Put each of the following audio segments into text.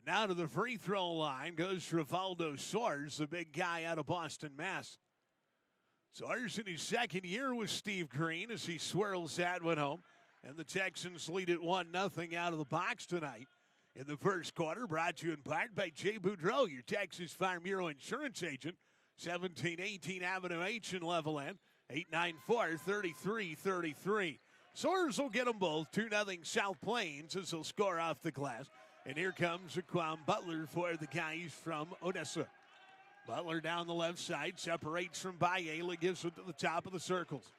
now to the free throw line goes Rivaldo Soares, the big guy out of Boston, Mass. Soares in his second year with Steve Green as he swirls that one home. And the Texans lead it 1-0 out of the box tonight. In the first quarter, brought to you in part by Jay Boudreau, your Texas Farm Bureau insurance agent. 1718 Avenue H in Levelland. 894-3333. Soares will get them both. 2-0 South Plains as they'll score off the glass. And here comes Aquan Butler for the guys from Odessa. Butler down the left side, separates from Bayela, gives it to the top of the circles.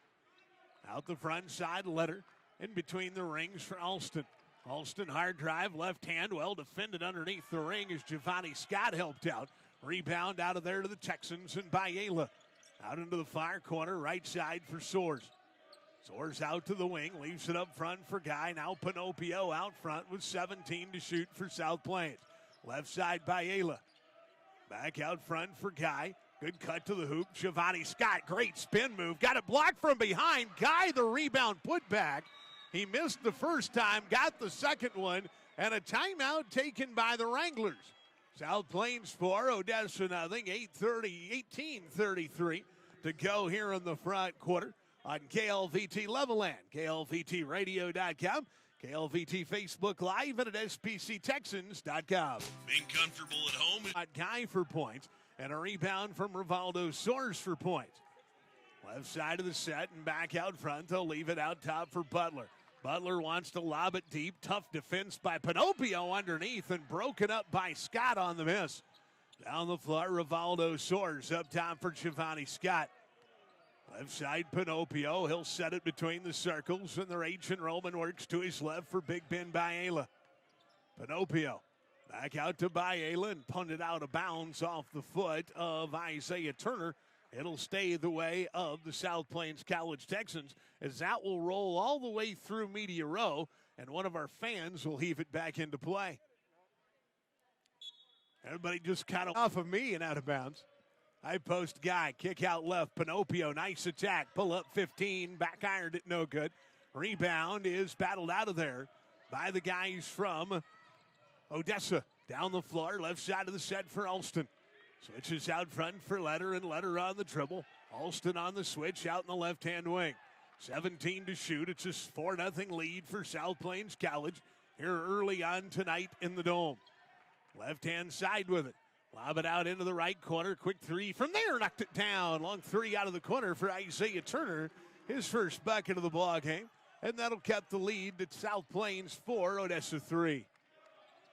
Out the front side, Letter. In between the rings for Alston. Alston, hard drive, left hand, well defended underneath the ring as Giovanni Scott helped out. Rebound out of there to the Texans and Bayela. Out into the far corner, right side for Soares. Soares out to the wing, leaves it up front for Guy. Now Panopio out front with 17 to shoot for South Plains. Left side, Bayela. Back out front for Guy. Good cut to the hoop. Giovanni Scott, great spin move. Got it blocked from behind. Guy, the rebound put back. He missed the first time, got the second one, and a timeout taken by the Wranglers. South Plains 4, Odessa nothing. 18:33 to go here in the front quarter on KLVT Levelland, KLVTradio.com, KLVT Facebook Live, and at SPCTexans.com. Being comfortable at home. Guy for points, and a rebound from Rivaldo Soares for points. Left side of the set and back out front. They'll leave it out top for Butler. Butler wants to lob it deep. Tough defense by Panopio underneath and broken up by Scott on the miss. Down the floor, Rivaldo Soares up top for Giovanni Scott. Left side, Panopio. He'll set it between the circles, and their ancient Roman works to his left for Big Ben Bayela. Panopio back out to Bayela and punted out of bounds off the foot of Isaiah Turner. It'll stay the way of the South Plains College Texans as that will roll all the way through Media Row, and one of our fans will heave it back into play. Everybody just kind of off of me and out of bounds. High post Guy, kick out left, Panopio, nice attack, pull up 15, back ironed it, no good. Rebound is battled out of there by the guys from Odessa. Down the floor, left side of the set for Alston. Switches out front for Letter, and Letter on the dribble. Alston on the switch out in the left-hand wing. 17 to shoot. It's a 4-0 lead for South Plains College here early on tonight in the Dome. Left-hand side with it. Lob it out into the right corner. Quick three from there. Knocked it down. Long three out of the corner for Isaiah Turner. His first bucket of the ball game. And that'll cut the lead to South Plains 4, Odessa 3.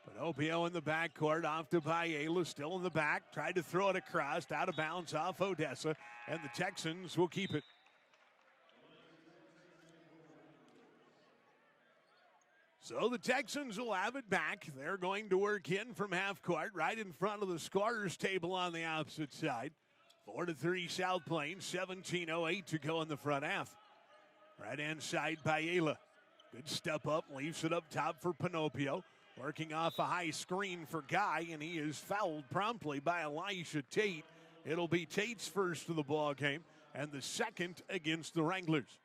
Panopio in the backcourt, off to Bayela, still in the back. Tried to throw it across, out of bounds off Odessa, and the Texans will keep it. So the Texans will have it back. They're going to work in from half court, right in front of the scorer's table on the opposite side. 4-3 South Plains, 17:08 to go in the front half. Right-hand side, Bayela. Good step up, leaves it up top for Panopio. Working off a high screen for Guy, and he is fouled promptly by Elijah Tate. It'll be Tate's first of the ball game and the second against the Wranglers.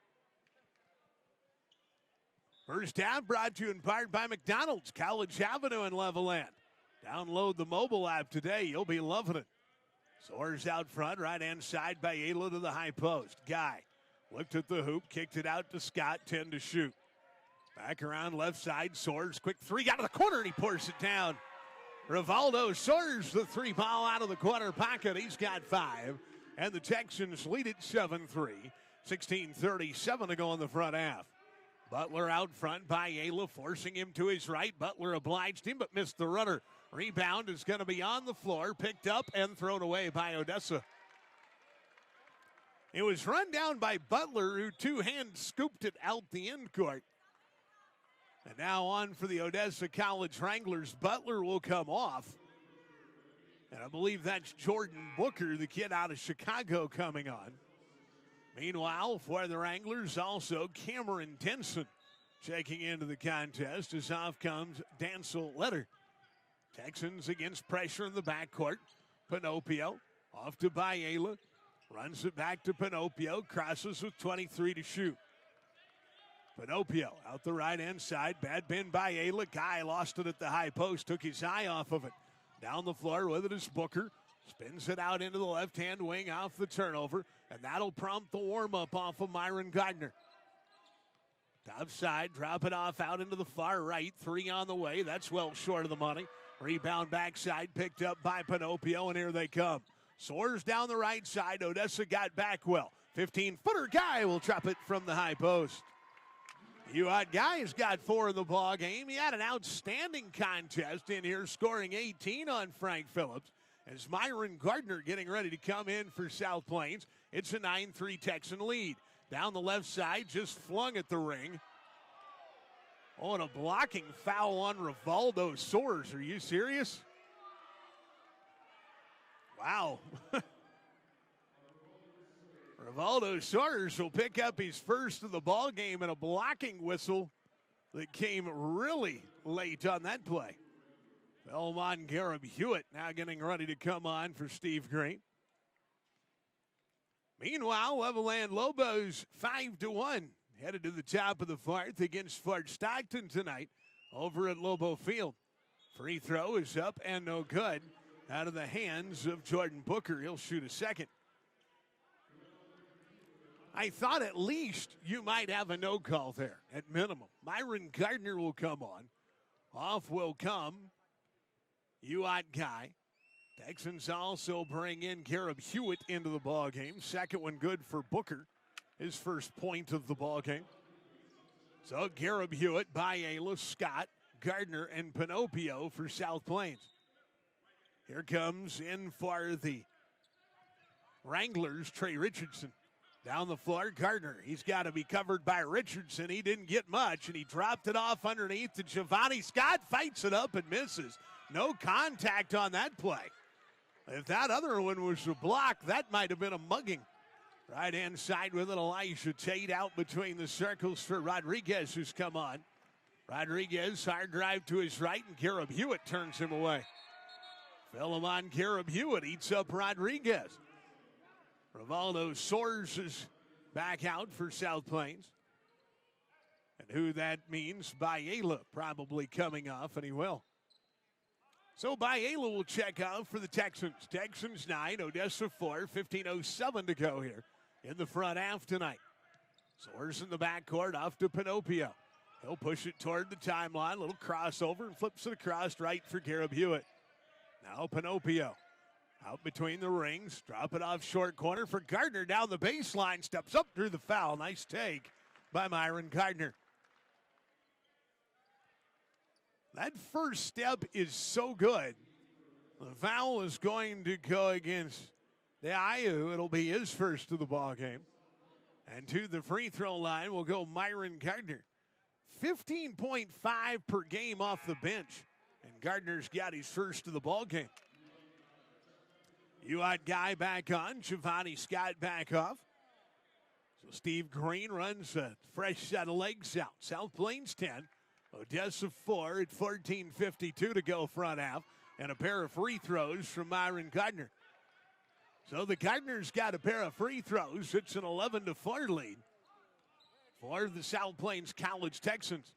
First half brought to you in part by McDonald's, College Avenue in Levelland. Download the mobile app today. You'll be loving it. Soares out front, right-hand side by Ayla to the high post. Guy looked at the hoop, kicked it out to Scott, 10 to shoot. Back around left side, Soares, quick three, got to the corner, and he pours it down. Rivaldo Soares, the three ball out of the corner pocket. He's got 5. And the Texans lead it 7-3. 16:37 to go in the front half. Butler out front by Ayla, forcing him to his right. Butler obliged him, but missed the runner. Rebound is going to be on the floor, picked up and thrown away by Odessa. It was run down by Butler, who two-hand scooped it out the end court. And now on for the Odessa College Wranglers. Butler will come off. And I believe that's Jordan Booker, the kid out of Chicago, coming on. Meanwhile, for the Wranglers, also Cameron Denson checking into the contest as off comes Dancel Letter. Texans against pressure in the backcourt. Panopio off to Bayela. Runs it back to Panopio. Crosses with 23 to shoot. Panopio out the right-hand side. Bad bend by Ayla. Guy lost it at the high post. Took his eye off of it. Down the floor with it is Booker. Spins it out into the left-hand wing off the turnover. And that'll prompt the warm-up off of Myron Gardner. Top side, drop it off out into the far right. 3 on the way. That's well short of the money. Rebound backside picked up by Panopio, and here they come. Soares down the right side. Odessa got back well. 15-footer Guy will trap it from the high post. Guy has got 4 in the ball game. He had an outstanding contest in here, scoring 18 on Frank Phillips. As Myron Gardner getting ready to come in for South Plains. It's a 9-3 Texan lead. Down the left side, just flung at the ring. Oh, and a blocking foul on Rivaldo Soares. Are you serious? Wow. Rivaldo Soares will pick up his first of the ball game, and a blocking whistle that came really late on that play. Belmont Garib Hewitt now getting ready to come on for Steve Green. Meanwhile, Levelland Lobos 5-1 headed to the top of the fourth against Fort Stockton tonight over at Lobo Field. Free throw is up and no good out of the hands of Jordan Booker. He'll shoot a second. I thought at least you might have a no call there at minimum. Myron Gardner will come on. Off will come Guy. Texans also bring in Garib Hewitt into the ball game. Second one good for Booker. His first point of the ball game. So Garib Hewitt, Biela, Scott, Gardner, and Panopio for South Plains. Here comes in for the Wranglers, Trey Richardson. Down the floor, Gardner. He's got to be covered by Richardson. He didn't get much, and he dropped it off underneath to Giovanni Scott. Fights it up and misses. No contact on that play. If that other one was a block, that might have been a mugging. Right-hand side with it, Elijah Tate out between the circles for Rodriguez, who's come on. Rodriguez, hard drive to his right, and Garib Hewitt turns him away. Philemon Garib Hewitt eats up Rodriguez. Rivaldo Soares is back out for South Plains. And who that means, Biela probably coming off, and he will. So Biela will check out for the Texans. Texans 9, Odessa 4, 15:07 to go here in the front half tonight. Soares in the backcourt off to Panopio. He'll push it toward the timeline, little crossover, and flips it across right for Garib Hewitt. Now Panopio out between the rings, drop it off short corner for Gardner down the baseline, steps up through the foul. Nice take by Myron Gardner. That first step is so good. The foul is going to go against Daiu. It'll be his first of the ball game. And to the free throw line will go Myron Gardner. 15.5 per game off the bench. And Gardner's got his first of the ball game. Guy back on. Giovanni Scott back off. So Steve Green runs a fresh set of legs out. South Plains 10. Odessa 4 at 14:52 to go front half. And a pair of free throws from Myron Gardner. So the Gardner's got a pair of free throws. It's an 11-4 lead for the South Plains College Texans.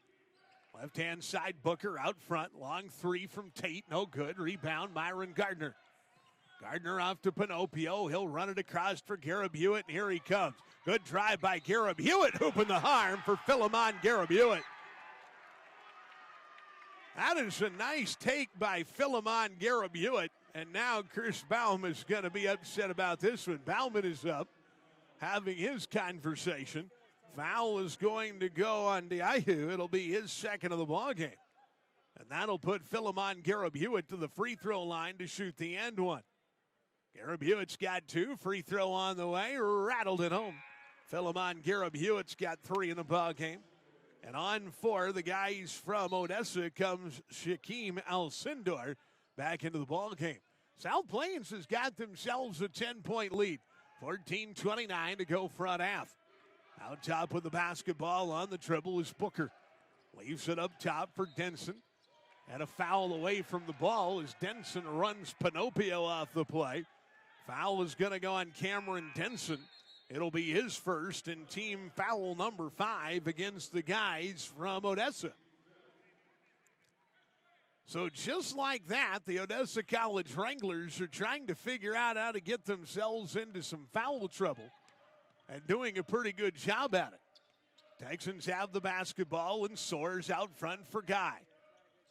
Left-hand side, Booker out front. Long three from Tate. No good. Rebound, Myron Gardner. Gardner off to Panopio. He'll run it across for Garib Hewitt, and here he comes. Good drive by Garib Hewitt. Hooping the harm for Philemon Garib Hewitt. That is a nice take by Philemon Garib Hewitt. And now Chris Baum is going to be upset about this one. Bauman is up, having his conversation. Foul is going to go on Daiu. It'll be his second of the ball game. And that'll put Philemon Garib Hewitt to the free throw line to shoot the end one. Garib Hewitt's got 2. Free throw on the way. Rattled it home. Philemon Garib Hewitt's got 3 in the ball game. And on for the guys from Odessa comes Shaquem Alcindor back into the ball game. South Plains has got themselves a 10-point lead. 14:29 to go front half. Out top with the basketball on the dribble is Booker. Leaves it up top for Denson. And a foul away from the ball as Denson runs Panopio off the play. Foul is going to go on Cameron Denson. It'll be his first and team foul number 5 against the guys from Odessa. So just like that, the Odessa College Wranglers are trying to figure out how to get themselves into some foul trouble and doing a pretty good job at it. Texans have the basketball and Soares out front for Guy.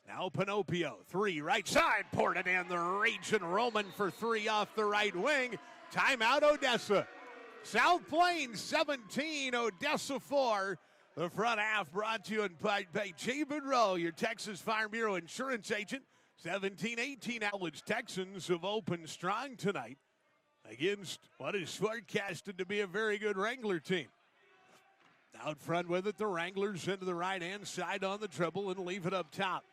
Now Panopio, 3, right side, poured it in. The Raging Roman for 3 off the right wing. Timeout Odessa. South Plains 17, Odessa 4. The front half brought to you by Jay Boudreau, your Texas Farm Bureau insurance agent. 17-18 College Texans have opened strong tonight against what is forecasted to be a very good Wrangler team. Out front with it, the Wranglers into the right-hand side on the dribble and leave it up top.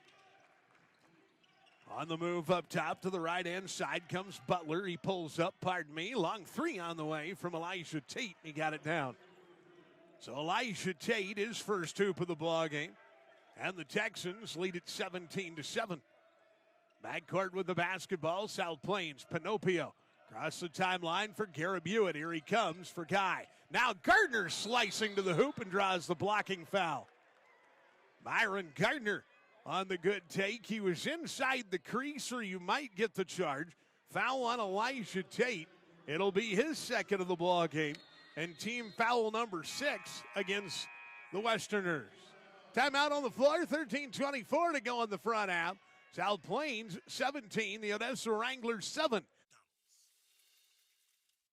On the move up top to the right-hand side comes Butler. He pulls up, long 3 on the way from Elijah Tate. He got it down. So Elijah Tate, his first hoop of the ball game, and the Texans lead it 17-7. Backcourt with the basketball, South Plains, Panopio. Across the timeline for Garrett Hewitt. Here he comes for Guy. Now Gardner slicing to the hoop and draws the blocking foul. Myron Gardner on the good take. He was inside the crease, or you might get the charge. Foul on Elijah Tate. It'll be his second of the ball game, and team foul number 6 against the Westerners. Timeout on the floor, 13:24 to go in the front half. South Plains 17, the Odessa Wranglers 7.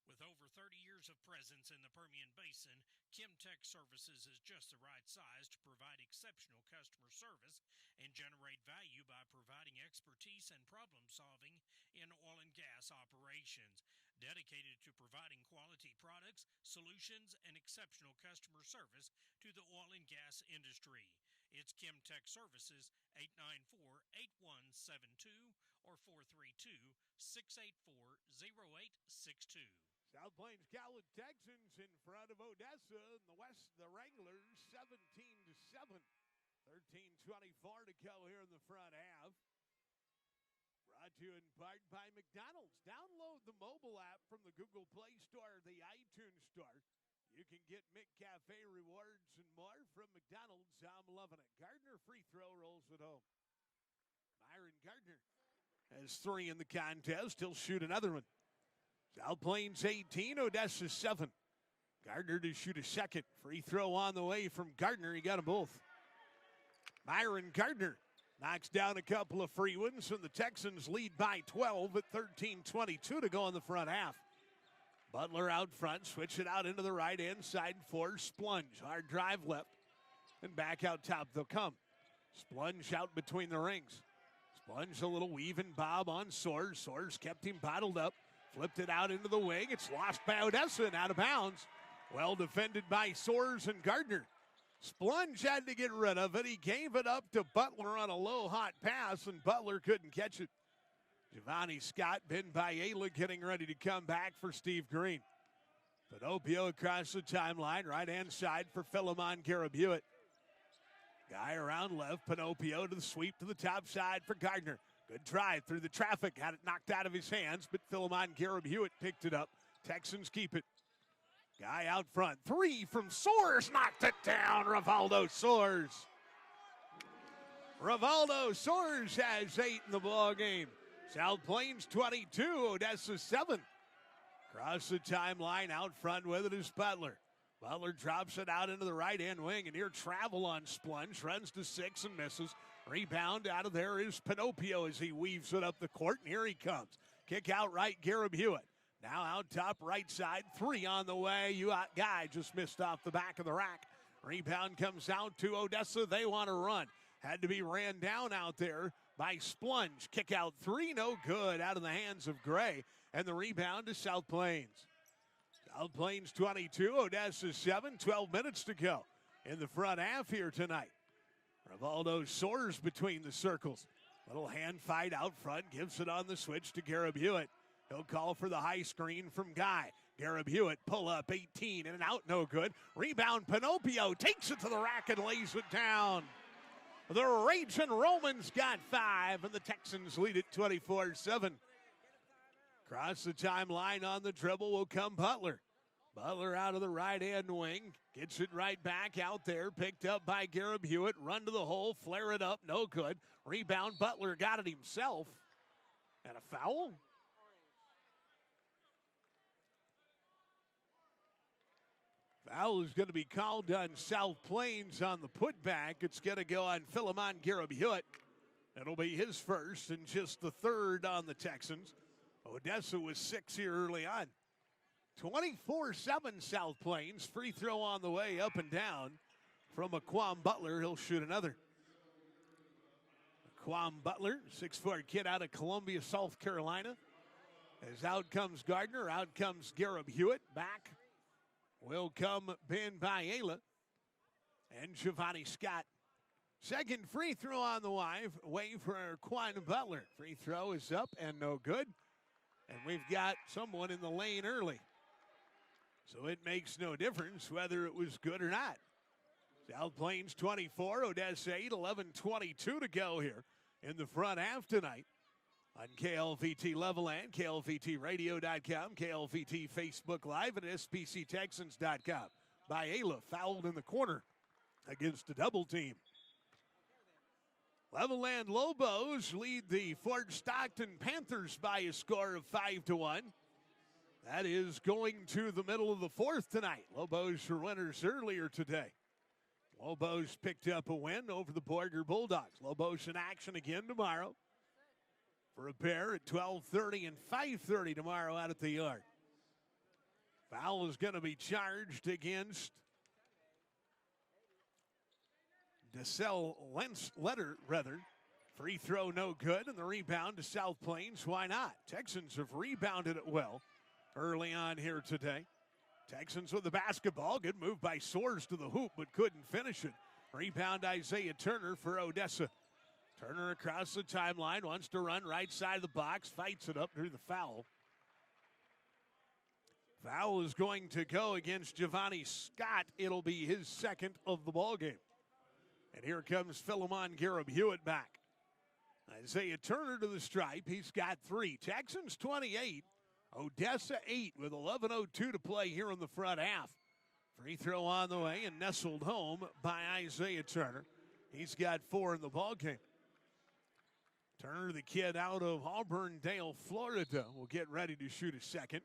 With over 30 years of presence in the Permian Basin, Chemtech Services is just the right size to provide exceptional customer service and generate value by providing expertise and problem solving in oil and gas operations. Dedicated to providing quality products, solutions, and exceptional customer service to the oil and gas industry. It's Chemtech Services, 894-8172 or 432-684-0862. South Plains College Texans in front of Odessa in the West. The Wranglers 17-7. 13:24 to go here in the front half. Brought to you in part by McDonald's. Download the mobile app from the Google Play Store or the iTunes Store. You can get McCafe rewards and more from McDonald's. I'm loving it. Gardner free throw rolls it home. Myron Gardner has 3 in the contest. He'll shoot another one. South Plains 18, Odessa 7. Gardner to shoot a second. Free throw on the way from Gardner. He got them both. Myron Gardner knocks down a couple of free ones, and the Texans lead by 12 at 13:22 to go in the front half. Butler out front, switch it out into the right-hand side for Splunge. Hard drive left, and back out top they'll come. Splunge out between the rings. Splunge a little weave and bob on Soares. Soares kept him bottled up, flipped it out into the wing. It's lost by Odessa and out of bounds. Well defended by Soares and Gardner. Splunge had to get rid of it. He gave it up to Butler on a low, hot pass, and Butler couldn't catch it. Giovanni Scott, pinned by Ayla, getting ready to come back for Steve Green. Panopio across the timeline, right-hand side for Philemon Garrett Hewitt. Guy around left, Panopio to the sweep to the top side for Gardner. Good drive through the traffic, had it knocked out of his hands, but Philemon Garrett Hewitt picked it up. Texans keep it. Guy out front, 3 from Soares, knocked it down, Rivaldo Soares. Rivaldo Soares has 8 in the ball game. South Plains 22, Odessa 7. Across the timeline, out front with it is Butler. Butler drops it out into the right-hand wing, and here travel on Splunge, runs to 6 and misses. Rebound out of there is Panopio as he weaves it up the court, and here he comes. Kick out right, Garrett Hewitt. Now out top right side, 3 on the way. Guy just missed off the back of the rack. Rebound comes out to Odessa. They want to run. Had to be ran down out there by Splunge. Kick out 3, no good, out of the hands of Gray. And the rebound to South Plains. South Plains 22, Odessa 7, 12 minutes to go in the front half here tonight. Rivaldo Soares between the circles. Little hand fight out front, gives it on the switch to Garrett Hewitt. He'll call for the high screen from Guy. Garrett Hewitt, pull up, 18, in and out, no good. Rebound, Panopio takes it to the rack and lays it down. The Raging Romans got 5, and the Texans lead it 24-7. Across the timeline on the dribble will come Butler. Butler out of the right-hand wing. Gets it right back out there. Picked up by Garib Hewitt. Run to the hole. Flare it up. No good. Rebound. Butler got it himself. And a foul? Foul is going to be called on South Plains on the putback. It's going to go on Philemon Garib Hewitt. It'll be his first and just the third on the Texans. Odessa was 6 here early on. 24-7 South Plains. Free throw on the way, up and down from Aquan Butler. He'll shoot another. Aquan Butler, 6'4" kid out of Columbia, South Carolina. As out comes Gardner, out comes Garib Hewitt. Back will come Ben Biela and Giovanni Scott. Second free throw on the way for Aquan Butler. Free throw is up and no good. And we've got someone in the lane early. So it makes no difference whether it was good or not. South Plains 24, Odessa 8, 11:22 to go here in the front half tonight on KLVT Levelland, KLVTradio.com, KLVT Facebook Live, and SPCTexans.com. Biela fouled in the corner against a double team. Levelland Lobos lead the Fort Stockton Panthers by a score of 5-1. That is going to the middle of the fourth tonight. Lobos were winners earlier today. Lobos picked up a win over the Borger Bulldogs. Lobos in action again tomorrow for a pair at 12:30 and 5:30 tomorrow out at the yard. Foul is going to be charged against DeSalle Letter. Free throw no good, and the rebound to South Plains. Why not? Texans have rebounded it well early on here today. Texans with the basketball. Good move by Soares to the hoop, but couldn't finish it. Rebound Isaiah Turner for Odessa. Turner across the timeline, wants to run right side of the box, fights it up through the foul. Foul is going to go against Giovanni Scott. It'll be his second of the ball game. And here comes Philemon Garib Hewitt back. Isaiah Turner to the stripe. He's got 3. Texans 28. Odessa 8 with 11:02 to play here in the front half. Free throw on the way and nestled home by Isaiah Turner. He's got 4 in the ball game. Turner, the kid out of Auburndale, Florida, will get ready to shoot a second.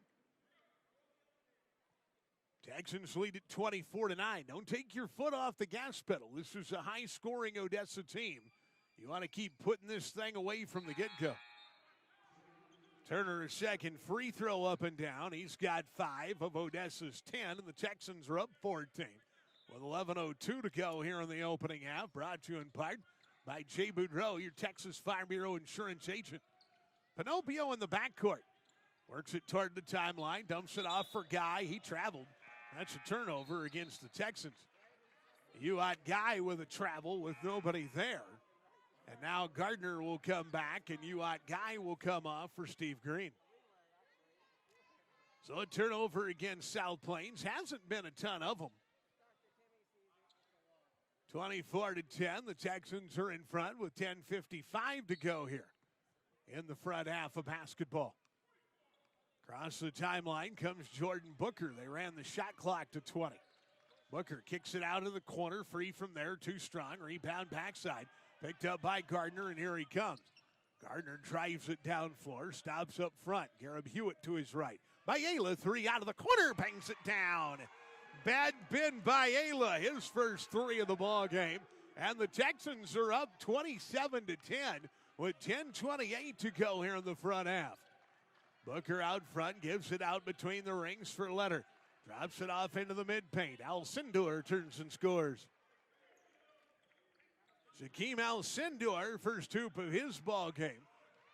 Texans lead at 24-9. Don't take your foot off the gas pedal. This is a high-scoring Odessa team. You want to keep putting this thing away from the get-go. Turner, a second free throw up and down. He's got 5 of Odessa's 10, and the Texans are up 14. With 11:02 to go here in the opening half, brought to you in part by Jay Boudreau, your Texas Farm Bureau insurance agent. Panopio in the backcourt. Works it toward the timeline, dumps it off for Guy. He traveled. That's a turnover against the Texans. You got Guy with a travel with nobody there. And now Gardner will come back, and Guy will come off for Steve Green. So a turnover against South Plains. Hasn't been a ton of them. 24-10. The Texans are in front with 10:55 to go here in the front half of basketball. Across the timeline comes Jordan Booker. They ran the shot clock to 20. Booker kicks it out of the corner, free from there, too strong. Rebound backside. Picked up by Gardner, and here he comes. Gardner drives it down floor, stops up front. Garib Hewitt to his right. Biela, 3 out of the corner, bangs it down. Bad Ben Biela, his first 3 of the ball game. And the Texans are up 27-10 with 10:28 to go here in the front half. Booker out front, gives it out between the rings for Letter. Drops it off into the mid-paint. Alcindor turns and scores. Shaquem Alcindor, first hoop of his ball game.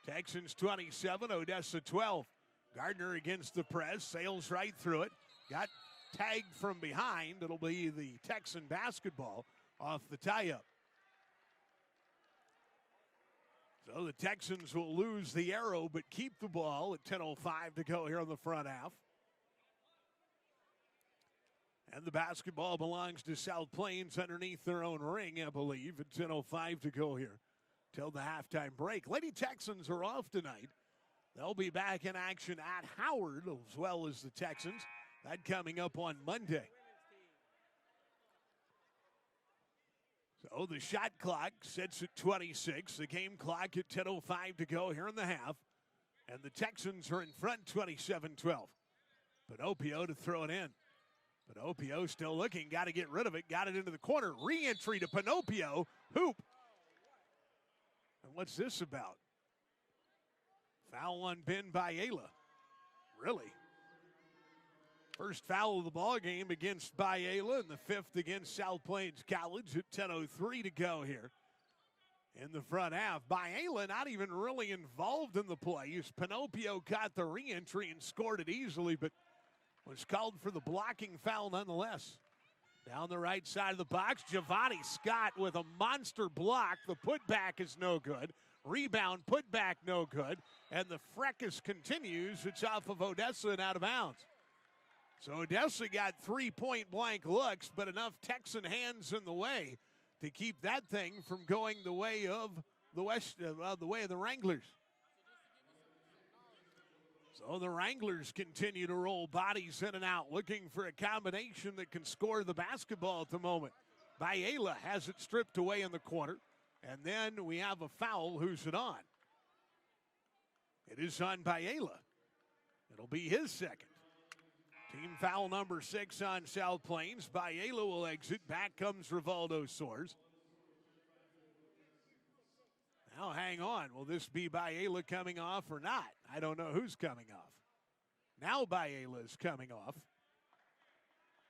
Texans 27, Odessa 12. Gardner against the press, sails right through it. Got tagged from behind. It'll be the Texan basketball off the tie-up. So the Texans will lose the arrow but keep the ball at 10:05 to go here in the front half. And the basketball belongs to South Plains underneath their own ring, I believe, at 10:05 to go here till the halftime break. Lady Texans are off tonight. They'll be back in action at Howard as well as the Texans. That coming up on Monday. So the shot clock sits at 26. The game clock at 10:05 to go here in the half. And the Texans are in front 27-12. Panopio to throw it in. Panopio still looking. Got to get rid of it. Got it into the corner. Re-entry to Panopio. Hoop. And what's this about? Foul on Ben Biela. Really? First foul of the ball game against Biela and the fifth against South Plains College at 10:03 to go here in the front half. Biela not even really involved in the play as Panopio got the re-entry and scored it easily, but was called for the blocking foul nonetheless. Down the right side of the box, Giovanni Scott with a monster block. The putback is no good. Rebound, putback no good. And the fracas continues. It's off of Odessa and out of bounds. So Odessa got 3 point-blank looks, but enough Texan hands in the way to keep that thing from going the way of the way of the Wranglers. So the Wranglers continue to roll bodies in and out, looking for a combination that can score the basketball at the moment. Biela has it stripped away in the corner, and then we have a foul. Who's it on? It is on Biela. It'll be his second. Team foul number 6 on South Plains. Biela will exit. Back comes Rivaldo Soares. Now hang on. Will this be Biela coming off or not? I don't know who's coming off. Now Biela is coming off.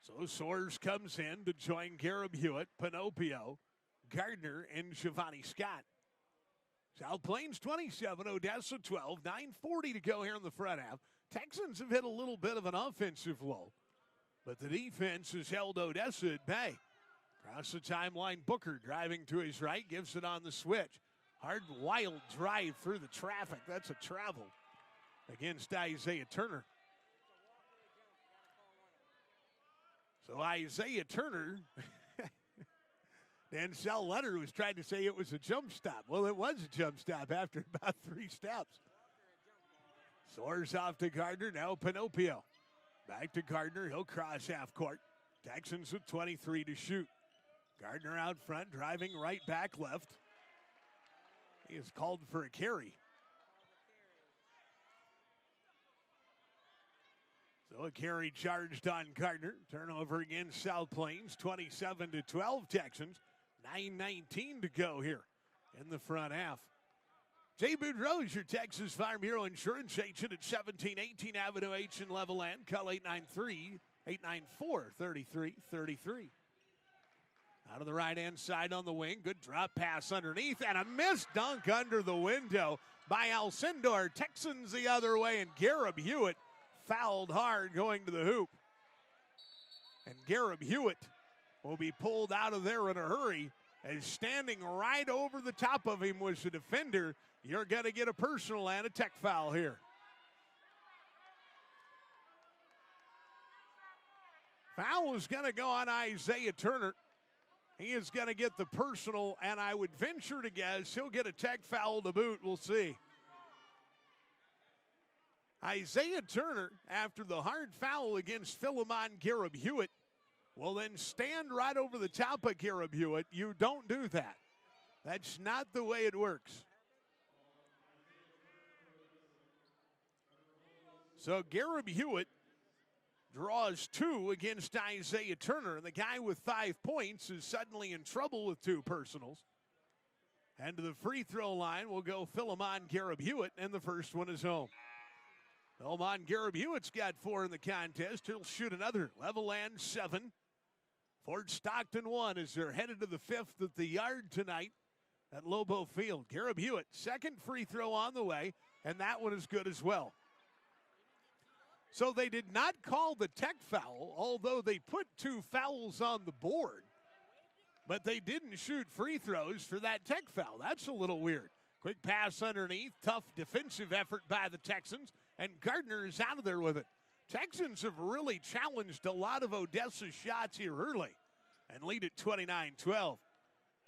So Soares comes in to join Gareb Hewitt, Panopio, Gardner, and Giovanni Scott. South Plains 27, Odessa 12, 9:40 to go here in the front half. Texans have hit a little bit of an offensive lull, but the defense has held Odessa at bay. Across the timeline, Booker driving to his right, gives it on the switch. Hard, wild drive through the traffic. That's a travel against Isaiah Turner. So Isaiah Turner, Denzel Leonard was trying to say it was a jump stop. Well, it was a jump stop after about 3 steps. Soares off to Gardner, now Panopio. Back to Gardner, he'll cross half court. Texans with 23 to shoot. Gardner out front, driving right back left. He is called for a carry. So a carry charged on Gardner. Turnover against South Plains, 27-12 Texans. 9:19 to go here in the front half. Jay Boudreau's your Texas Farm Bureau Insurance agent at 1718 Avenue H in Levelland. Call 893-894-3333. Out of the right-hand side on the wing. Good drop pass underneath and a missed dunk under the window by Alcindor. Texans the other way, and Gareb Hewitt fouled hard going to the hoop. And Gareb Hewitt will be pulled out of there in a hurry, as standing right over the top of him was the defender. You're going to get a personal and a tech foul here. Foul is going to go on Isaiah Turner. He is going to get the personal, and I would venture to guess he'll get a tech foul to boot. We'll see. Isaiah Turner, after the hard foul against Philemon Gareb Hewitt, will then stand right over the top of Gareb Hewitt. You don't do that. That's not the way it works. So Gareb Hewitt draws 2 against Isaiah Turner, and the guy with 5 points is suddenly in trouble with 2 personals. And to the free throw line will go Philemon Gareb Hewitt, and the first one is home. Philemon Gareb Hewitt's got 4 in the contest. He'll shoot another. Levelland 7. Fort Stockton 1 as they're headed to the 5th at the Yard tonight at Lobo Field. Gareb Hewitt, second free throw on the way, and that one is good as well. So they did not call the tech foul, although they put 2 fouls on the board. But they didn't shoot free throws for that tech foul. That's a little weird. Quick pass underneath, tough defensive effort by the Texans, and Gardner is out of there with it. Texans have really challenged a lot of Odessa's shots here early and lead at 29-12.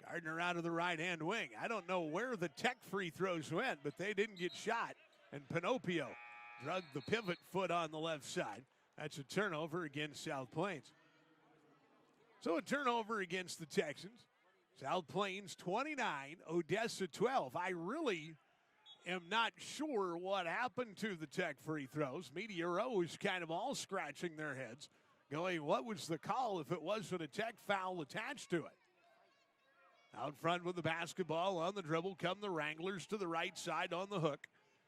Gardner out of the right-hand wing. I don't know where the tech free throws went, but they didn't get shot. And Panopio drug the pivot foot on the left side. That's a turnover against South Plains. So a turnover against the Texans. South Plains 29, Odessa 12. I really am not sure what happened to the Tech free throws. Media row is kind of all scratching their heads, going, what was the call if it wasn't a Tech foul attached to it? Out front with the basketball on the dribble come the Wranglers to the right side on the hook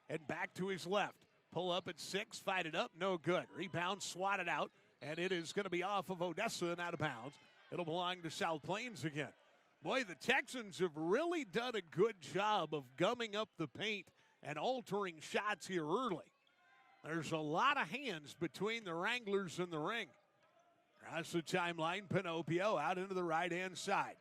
and back to his left. Pull up at 6, fight it up, no good. Rebound swatted out, and it is going to be off of Odessa and out of bounds. It'll belong to South Plains again. Boy, the Texans have really done a good job of gumming up the paint and altering shots here early. There's a lot of hands between the Wranglers and the ring. Across the timeline, Panopio out into the right-hand side.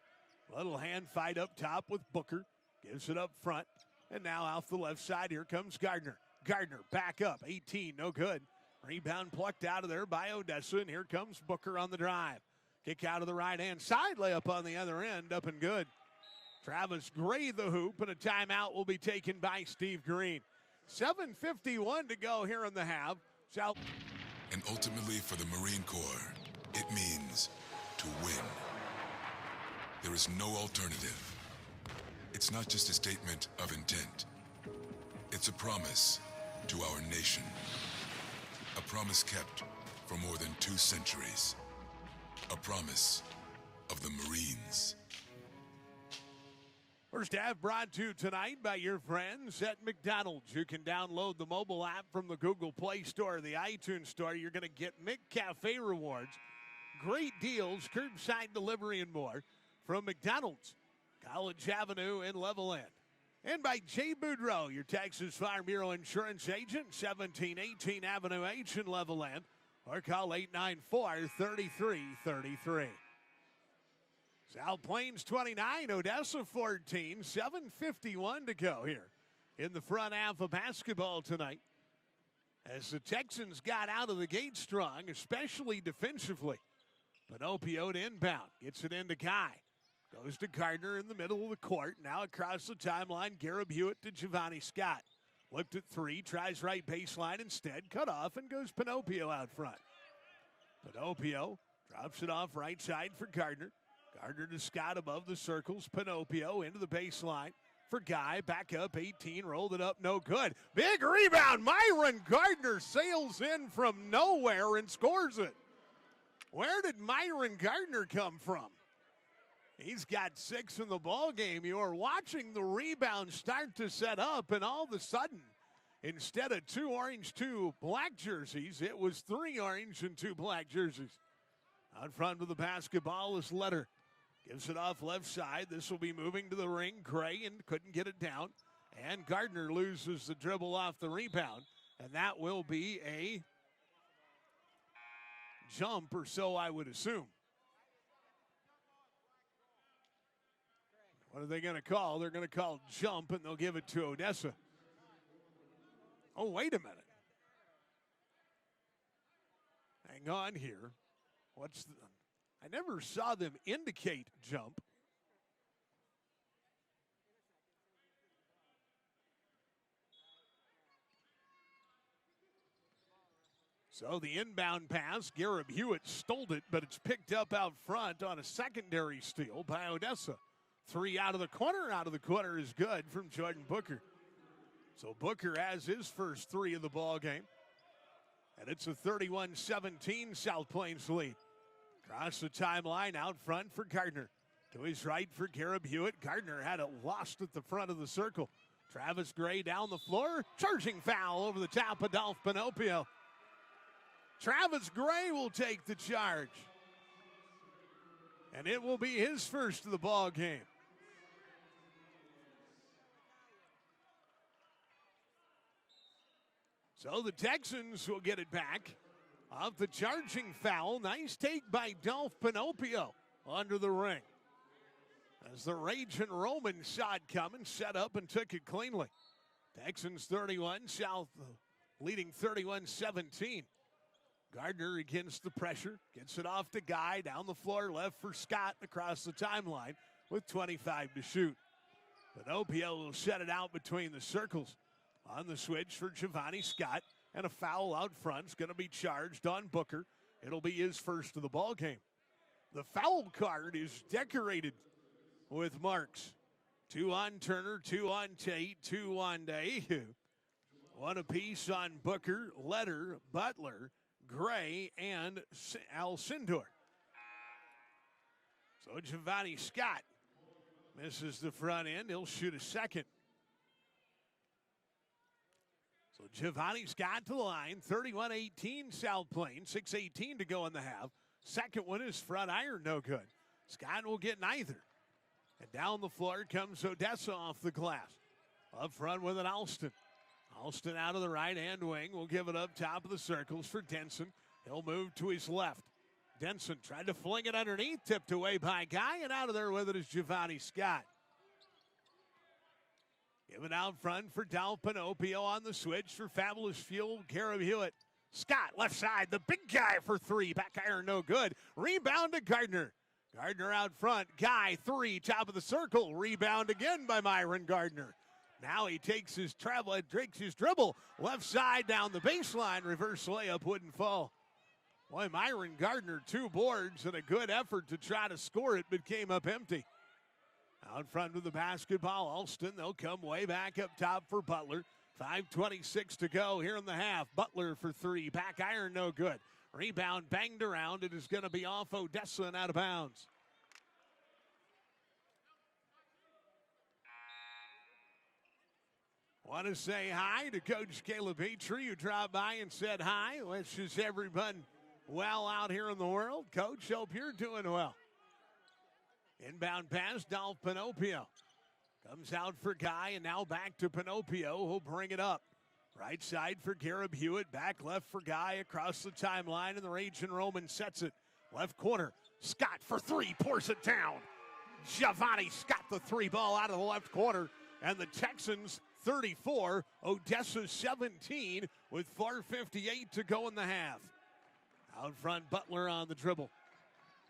Little hand fight up top with Booker. Gives it up front. And now off the left side, here comes Gardner. Gardner back up, 18, no good. Rebound plucked out of there by Odessa, and here comes Booker on the drive. Kick out of the right-hand side, layup on the other end, up and good. Travis Gray the hoop, and a timeout will be taken by Steve Green. 7:51 to go here in the half. South. And ultimately for the Marine Corps, it means to win. There is no alternative. It's not just a statement of intent. It's a promise to our nation. A promise kept for more than 2 centuries. A promise of the Marines. First half brought to you tonight by your friends at McDonald's. You can download the mobile app from the Google Play Store or the iTunes Store. You're going to get McCafe rewards, great deals, curbside delivery, and more from McDonald's, College Avenue in Levelland. And by Jay Boudreau, your Texas Farm Bureau insurance agent, 1718 Avenue H in Levelland, or call 894-3333. South Plains 29, Odessa 14, 7:51 to go here in the front half of basketball tonight. As the Texans got out of the gate strong, especially defensively. Panopio to inbound, gets it into Guy. Goes to Gardner in the middle of the court. Now across the timeline, Garib Hewitt to Giovanni Scott. Looked at 3, tries right baseline instead. Cut off and goes Panopio out front. Panopio drops it off right side for Gardner. Gardner to Scott above the circles. Panopio into the baseline for Guy. Back up 18, rolled it up, no good. Big rebound. Myron Gardner sails in from nowhere and scores it. Where did Myron Gardner come from? He's got 6 in the ball game. You are watching the rebound start to set up, and all of a sudden, instead of 2 orange, 2 black jerseys, it was 3 orange and 2 black jerseys. Out front with the basketball is Letter. Gives it off left side. This will be moving to the ring. Gray and couldn't get it down. And Gardner loses the dribble off the rebound. And that will be a jump, or so I would assume. What are they going to call? They're going to call jump, and they'll give it to Odessa. Oh, wait a minute. Hang on here. I never saw them indicate jump. So the inbound pass, Garib Hewitt stole it, but it's picked up out front on a secondary steal by Odessa. 3 out of the corner is good from Jordan Booker. So Booker has his first 3 of the ball game. And it's a 31-17 South Plains lead. Across the timeline out front for Gardner. To his right for Garib Hewitt. Gardner had it lost at the front of the circle. Travis Gray down the floor. Charging foul over the top of DALPH Panopio. Travis Gray will take the charge. And it will be his first of the ball game. So the Texans will get it back off the charging foul. Nice take by DALPH Panopio under the ring. As the Raging Roman saw it coming, set up and took it cleanly. Texans 31, South leading 31-17. Gardner against the pressure, gets it off to Guy, down the floor left for Scott across the timeline with 25 to shoot. Panopio will set it out between the circles. On the switch for Giovanni Scott. And a foul out front is going to be charged on Booker. It'll be his first of the ball game. The foul card is decorated with marks. 2 on Turner, 2 on Tate, 2 on Daehu. 1 apiece on Booker, Letter, Butler, Gray, and Alcindor. So Giovanni Scott misses the front end. He'll shoot a second. So Giovanni Scott to the line, 31-18 South Plains, 6:18 to go in the half. Second one is front iron, no good. Scott will get neither. And down the floor comes Odessa off the glass. Up front with an Alston. Alston out of the right-hand wing will give it up top of the circles for Denson. He'll move to his left. Denson tried to fling it underneath, tipped away by Guy, and out of there with it is Giovanni Scott. Give it out front for DALPH Panopio on the switch for Fabulous Fuel, Garrett Hewitt. Scott, left side, the big guy for 3. Back iron, no good. Rebound to Gardner. Gardner out front. Guy, 3, top of the circle. Rebound again by Myron Gardner. Now he takes his dribble. Left side down the baseline. Reverse layup wouldn't fall. Boy, Myron Gardner, 2 boards and a good effort to try to score it, but came up empty. Out front with the basketball, Alston. They'll come way back up top for Butler. 5:26 to go here in the half. Butler for 3. Back iron, no good. Rebound banged around. It is going to be off Odessa and out of bounds. Want to say hi to Coach Caleb Petrie, who dropped by and said hi. Wishes everyone well out here in the world. Coach, hope you're doing well. Inbound pass, DALPH Panopio. Comes out for Guy, and now back to Panopio, who'll bring it up. Right side for Garrett Hewitt, back left for Guy across the timeline, and the Raging Roman sets it. Left corner, Scott for 3, pours it down. Giovanni Scott, the 3 ball out of the left corner, and the Texans 34, Odessa 17 with 4:58 to go in the half. Out front, Butler on the dribble.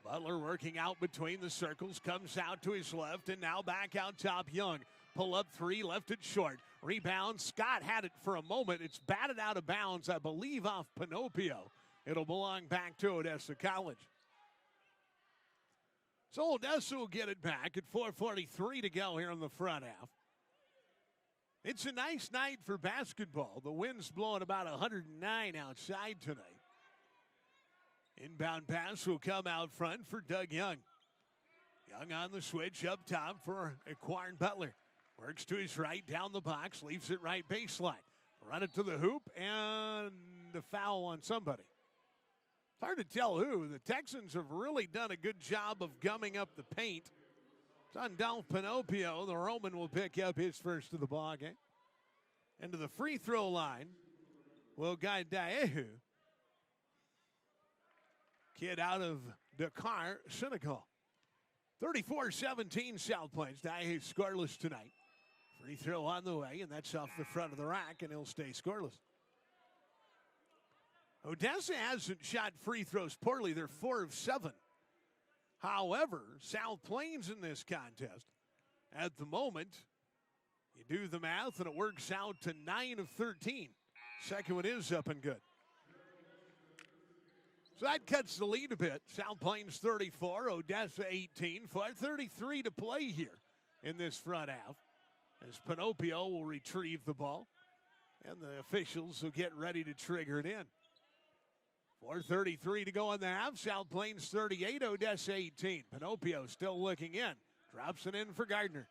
Butler working out between the circles, comes out to his left, and now back out top Young. Pull up 3, left it short. Rebound, Scott had it for a moment. It's batted out of bounds, I believe, off Panopio. It'll belong back to Odessa College. So Odessa will get it back at 4:43 to go here in the front half. It's a nice night for basketball. The wind's blowing about 109 outside tonight. Inbound pass will come out front for Doug Young. Young on the switch up top for Aquan Butler. Works to his right, down the box, leaves it right baseline. Run it to the hoop, and the foul on somebody. It's hard to tell who. The Texans have really done a good job of gumming up the paint. It's on DALPH Panopio. The Roman will pick up his first of the ball game. And to the free throw line will Guy Daehu. Kid out of Dakar, Senegal. 34-17 South Plains. Daehu scoreless tonight. Free throw on the way, and that's off the front of the rack, and he'll stay scoreless. Odessa hasn't shot free throws poorly. They're 4 of 7. However, South Plains in this contest, at the moment, you do the math, and it works out to 9 of 13. Second one is up and good. So that cuts the lead a bit. South Plains 34, Odessa 18. 4:33 to play here in this front half as Panopio will retrieve the ball, and the officials will get ready to trigger it in. 4:33 to go in the half. South Plains 38, Odessa 18. Panopio still looking in. Drops it in for Gardner.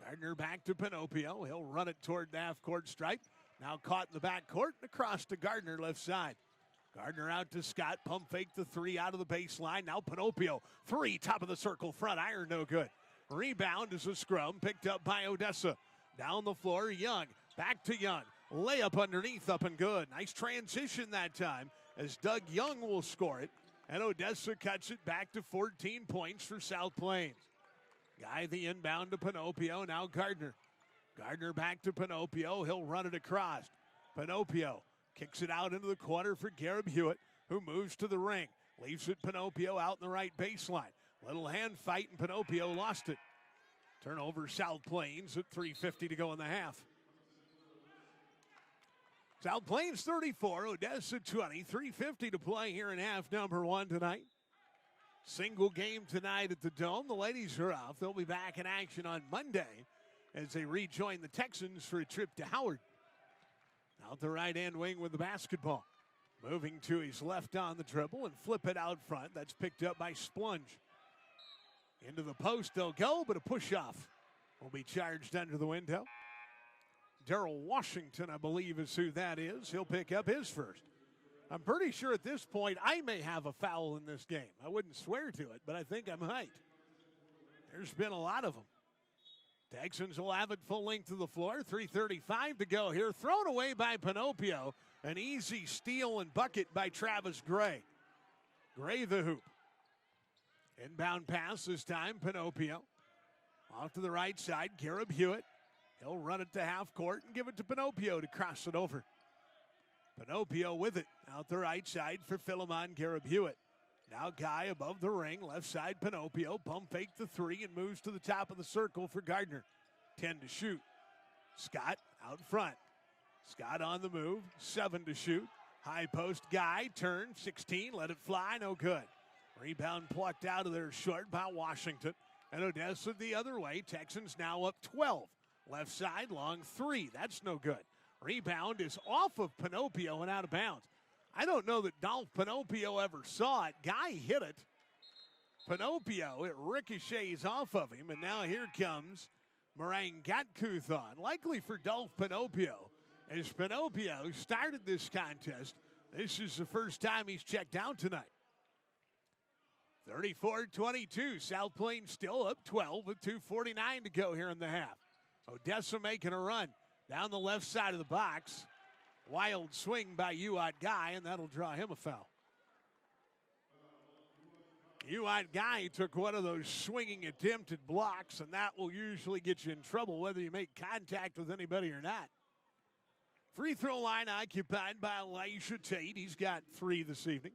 Gardner back to Panopio. He'll run it toward the half-court stripe. Now caught in the backcourt and across to Gardner left side. Gardner out to Scott. Pump fake the 3 out of the baseline. Now Panopio. 3, top of the circle. Front iron, no good. Rebound is a scrum picked up by Odessa. Down the floor, Young. Back to Young. Layup underneath, up and good. Nice transition that time as Doug Young will score it. And Odessa cuts it back to 14 points for South Plains. Guy the inbound to Panopio. Now Gardner. Gardner back to Panopio. He'll run it across. Panopio kicks it out into the corner for Garrett Hewitt, who moves to the ring. Leaves it Panopio out in the right baseline. Little hand fight, and Panopio lost it. Turnover South Plains at 3:50 to go in the half. South Plains 34, Odessa 20, 3:50 to play here in half number one tonight. Single game tonight at the Dome. The ladies are off. They'll be back in action on Monday as they rejoin the Texans for a trip to Howard. Out the right-hand wing with the basketball. Moving to his left on the dribble and flip it out front. That's picked up by Splunge. Into the post they'll go, but a push-off will be charged under the window. Darrell Washington, I believe, is who that is. He'll pick up his first. I'm pretty sure at this point I may have a foul in this game. I wouldn't swear to it, but I think I'm right. There's been a lot of them. Texans will have it full length of the floor. 3:35 to go here. Thrown away by Panopio. An easy steal and bucket by Travis Gray. Gray the hoop. Inbound pass this time, Panopio. Off to the right side, Garib Hewitt. He'll run it to half court and give it to Panopio to cross it over. Panopio with it. Out the right side for Philemon Garib Hewitt. Now Guy above the ring. Left side, Panopio. Pump fake the three and moves to the top of the circle for Gardner. 10 to shoot. Scott out front. Scott on the move. 7 to shoot. High post Guy. Turn. 16. Let it fly. No good. Rebound plucked out of there short by Washington. And Odessa the other way. Texans now up 12. Left side, long three. That's no good. Rebound is off of Panopio and out of bounds. I don't know that DALPH Panopio ever saw it. Guy hit it. Panopio, it ricochets off of him. And now here comes Marang Gatkuth on. Likely for DALPH Panopio. As Panopio started this contest, this is the first time he's checked out tonight. 34-22. South Plains still up 12 with 2:49 to go here in the half. Odessa making a run down the left side of the box. Wild swing by Uat Guy, and that'll draw him a foul. Uat Guy took one of those swinging attempted blocks, and that will usually get you in trouble whether you make contact with anybody or not. Free throw line occupied by Elijah Tate. He's got 3 this evening.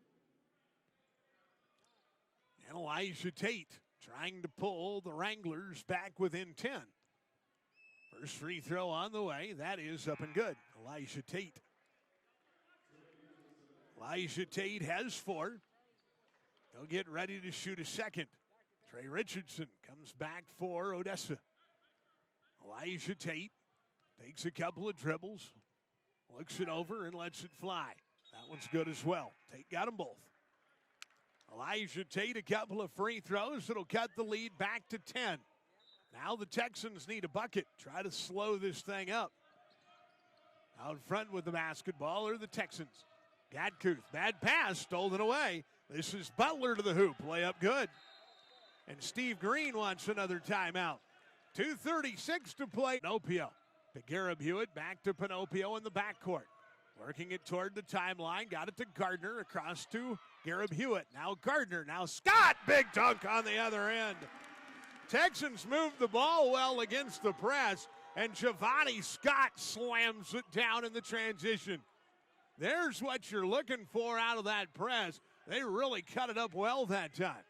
And Elijah Tate trying to pull the Wranglers back within 10. First free throw on the way. That is up and good. Elijah Tate. Elijah Tate has 4. He'll get ready to shoot a second. Trey Richardson comes back for Odessa. Elijah Tate takes a couple of dribbles, looks it over, and lets it fly. That one's good as well. Tate got them both. Elijah Tate, a couple of free throws. It'll cut the lead back to 10. Now the Texans need a bucket. Try to slow this thing up. Out front with the basketball are the Texans. Gatkuth, bad pass, stolen away. This is Butler to the hoop. Layup good. And Steve Green wants another timeout. 2:36 to play. Panopio to Garib Hewitt. Back to Panopio in the backcourt. Working it toward the timeline. Got it to Gardner. Across to Garib Hewitt. Now Gardner. Now Scott. Big dunk on the other end. Texans move the ball well against the press. And Giovanni Scott slams it down in the transition. There's what you're looking for out of that press. They really cut it up well that time.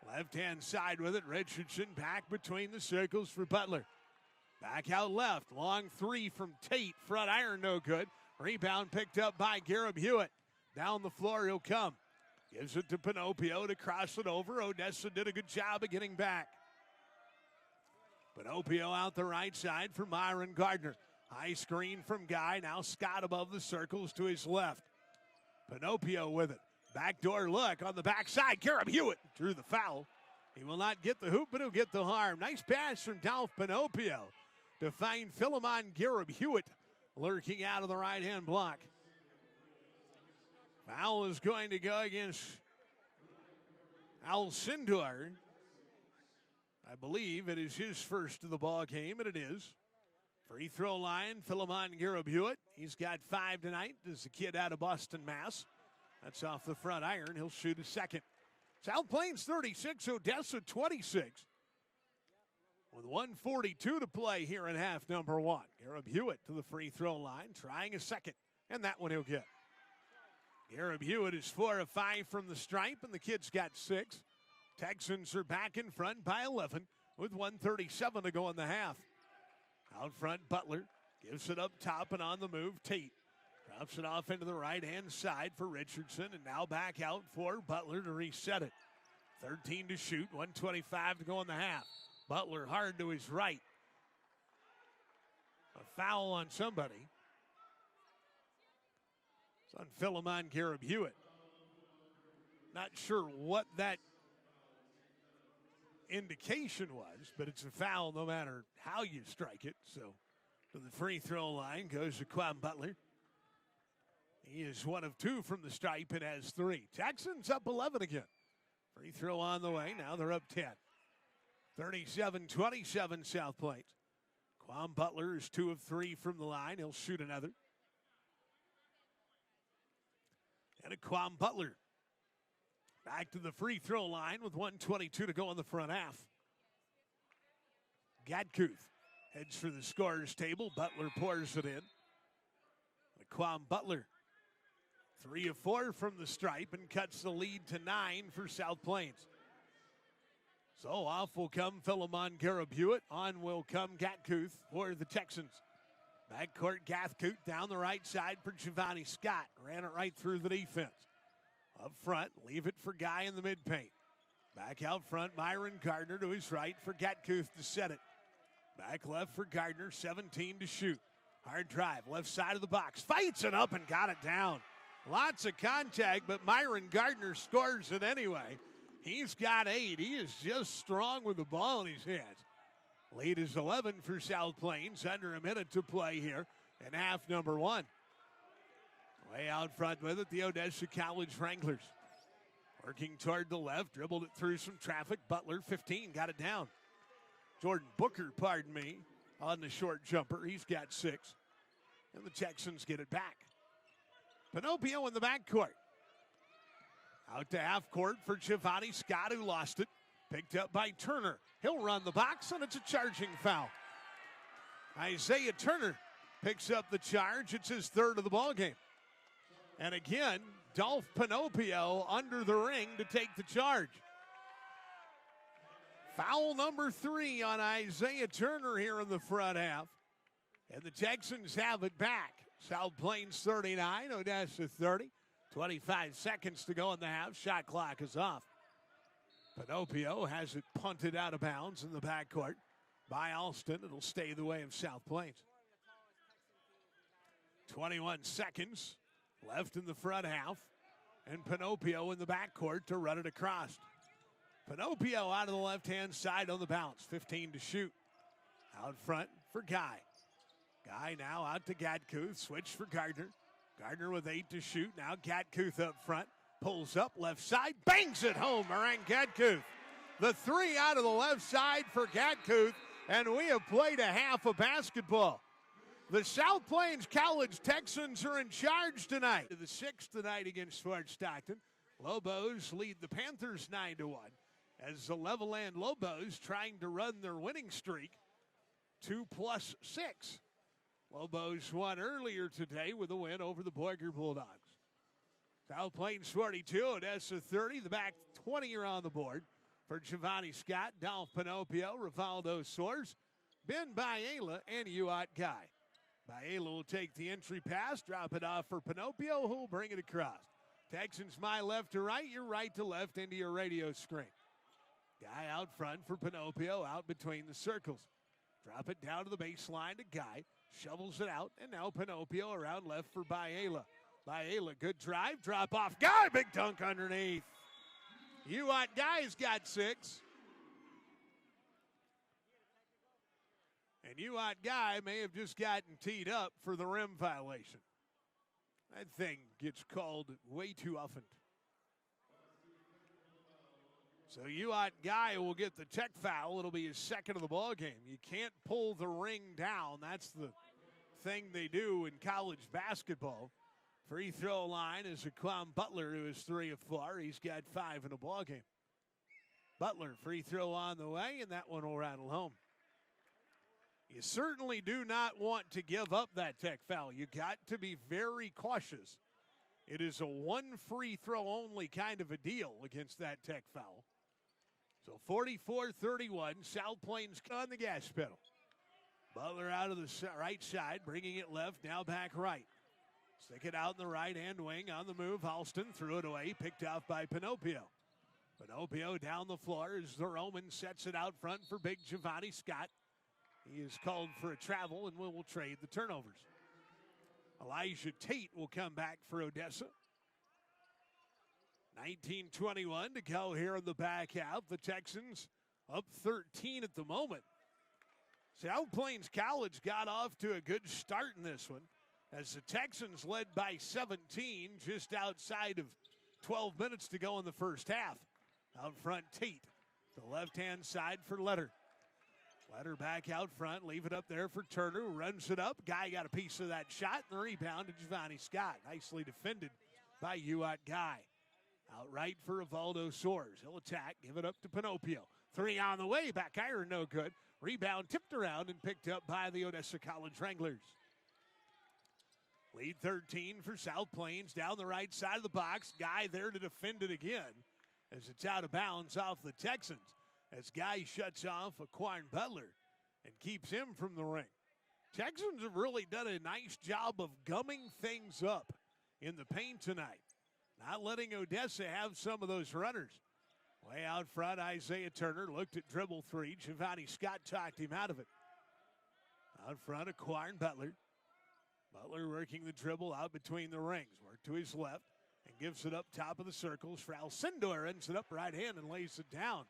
Left-hand side with it. Richardson back between the circles for Butler. Back out left. Long three from Tate. Front iron no good. Rebound picked up by Garib Hewitt. Down the floor he'll come. Gives it to Panopio to cross it over. Odessa did a good job of getting back. Panopio out the right side for Myron Gardner. High screen from Guy. Now Scott above the circles to his left. Panopio with it. Backdoor look on the backside. Garib Hewitt drew the foul. He will not get the hoop, but he'll get the harm. Nice pass from DALPH Panopio to find Philemon Garib Hewitt lurking out of the right-hand block. Foul is going to go against Alcindor. I believe it is his first of the ball game, and it is. Free throw line, Philemon Garib Hewitt. He's got 5 tonight. This is a kid out of Boston, Mass. That's off the front iron. He'll shoot a second. South Plains 36, Odessa 26. With 1:42 to play here in half number one. Garib Hewitt to the free throw line, trying a second, and that one he'll get. Garib Hewitt is 4 of 5 from the stripe, and the kid's got 6. Texans are back in front by 11 with 1:37 to go in the half. Out front, Butler gives it up top and on the move. Tate Drops it off into the right-hand side for Richardson, and now back out for Butler to reset it. 13 to shoot, 1:25 to go in the half. Butler hard to his right. A foul on somebody. It's on Philemon Garib-Hewitt. Not sure what that indication was, but it's a foul no matter how you strike it. So to the free throw line goes Jaquan Butler. He is 1 of 2 from the stripe and has 3. Texans up 11 again. Free throw on the way. Now they're up 10. 37-27 South Plains. Jaquan Butler is 2 of 3 from the line. He'll shoot another. And Jaquan Butler back to the free throw line with 1:22 to go in the front half. Gatkuth heads for the scorer's table. Butler pours it in. Jaquan Butler, 3 of 4 from the stripe and cuts the lead to 9 for South Plains. So off will come Philemon Garib-Hewitt. On will come Gatkuth for the Texans. Backcourt Gatkuth down the right side for Giovanni Scott. Ran it right through the defense. Up front, leave it for Guy in the mid-paint. Back out front, Myron Gardner to his right for Gatkuth to set it. Back left for Gardner, 17 to shoot. Hard drive, left side of the box. Fights it up and got it down. Lots of contact, but Myron Gardner scores it anyway. He's got 8. He is just strong with the ball in his hands. Lead is 11 for South Plains. Under a minute to play here in half number 1. Way out front with it, the Odessa College Wranglers. Working toward the left, dribbled it through some traffic. Butler, 15, got it down. Jordan Booker, pardon me, on the short jumper. He's got 6. And the Texans get it back. Panopio in the backcourt. Out to half court for Giovanni Scott, who lost it. Picked up by Turner. He'll run the box, and it's a charging foul. Isaiah Turner picks up the charge. It's his 3rd of the ballgame. And again, DALPH Panopio under the ring to take the charge. Foul number 3 on Isaiah Turner here in the front half. And the Texans have it back. South Plains 39, Odessa 30. 25 seconds to go in the half. Shot clock is off. Panopio has it punted out of bounds in the backcourt by Alston. It'll stay the way of South Plains. 21 seconds left in the front half. And Panopio in the backcourt to run it across. Panopio out of the left-hand side on the bounce. 15 to shoot. Out front for Guy. Guy now out to Gatkuth. Switch for Gardner. Gardner with 8 to shoot. Now Gatkuth up front. Pulls up left side. Bangs it home. Moran Gatkuth. The 3 out of the left side for Gatkuth. And we have played a half of basketball. The South Plains College Texans are in charge tonight. The 6th tonight against Fort Stockton. Lobos lead the Panthers 9-1. As the Levelland Lobos trying to run their winning streak 2+6. Lobos won earlier today with a win over the Boiger Bulldogs. South Plains 42, Odessa 30. The back 20 are on the board for Giovanni Scott, DALPH Panopio, Rivaldo Soares, Ben Biela, and Uat Guy. Biela will take the entry pass, drop it off for Panopio, who will bring it across. Texans my left to right, your right to left into your radio screen. Guy out front for Panopio, out between the circles. Drop it down to the baseline to Guy. Shovels it out, and now Panopio around left for Biela. Biela, good drive, drop off. Guy, big dunk underneath. Uat Guy's got 6. And Uat Guy may have just gotten teed up for the rim violation. That thing gets called way too often. So Uat Guy will get the tech foul. It'll be his 2nd of the ball game. You can't pull the ring down. That's the thing they do in college basketball. Free throw line is Jaquan Butler, who is 3 of 4. He's got 5 in the ball game. Butler, free throw on the way, and that one will rattle home. You certainly do not want to give up that tech foul. You got to be very cautious. It is a 1 free throw only kind of a deal against that tech foul. So 44-31, South Plains on the gas pedal. Butler out of the right side, bringing it left, now back right. Stick it out in the right-hand wing on the move. Halston threw it away, picked off by Panopio. Panopio down the floor as the Roman sets it out front for big Giovanni Scott. He is called for a travel and will trade the turnovers. Elijah Tate will come back for Odessa. 19:21 to go here in the back half. The Texans up 13 at the moment. South Plains College got off to a good start in this one as the Texans led by 17 just outside of 12 minutes to go in the first half. Out front, Tate. The left-hand side for Letter. Letter back out front, leave it up there for Turner, who runs it up. Guy got a piece of that shot, and the rebound to Giovanni Scott. Nicely defended by UAT Guy. Out right for Evaldo Soares. He'll attack, give it up to Panopio. Three on the way, back iron, no good. Rebound tipped around and picked up by the Odessa College Wranglers. Lead 13 for South Plains down the right side of the box. Guy there to defend it again as it's out of bounds off the Texans. As Guy shuts off Aquan Butler and keeps him from the ring. Texans have really done a nice job of gumming things up in the paint tonight. Not letting Odessa have some of those runners. Way out front, Isaiah Turner looked at dribble three. Giovanni Scott talked him out of it. Out front, Aquan Butler. Butler working the dribble out between the rings. Work to his left and gives it up top of the circles. For Alcindor, ends it up right hand and lays it down.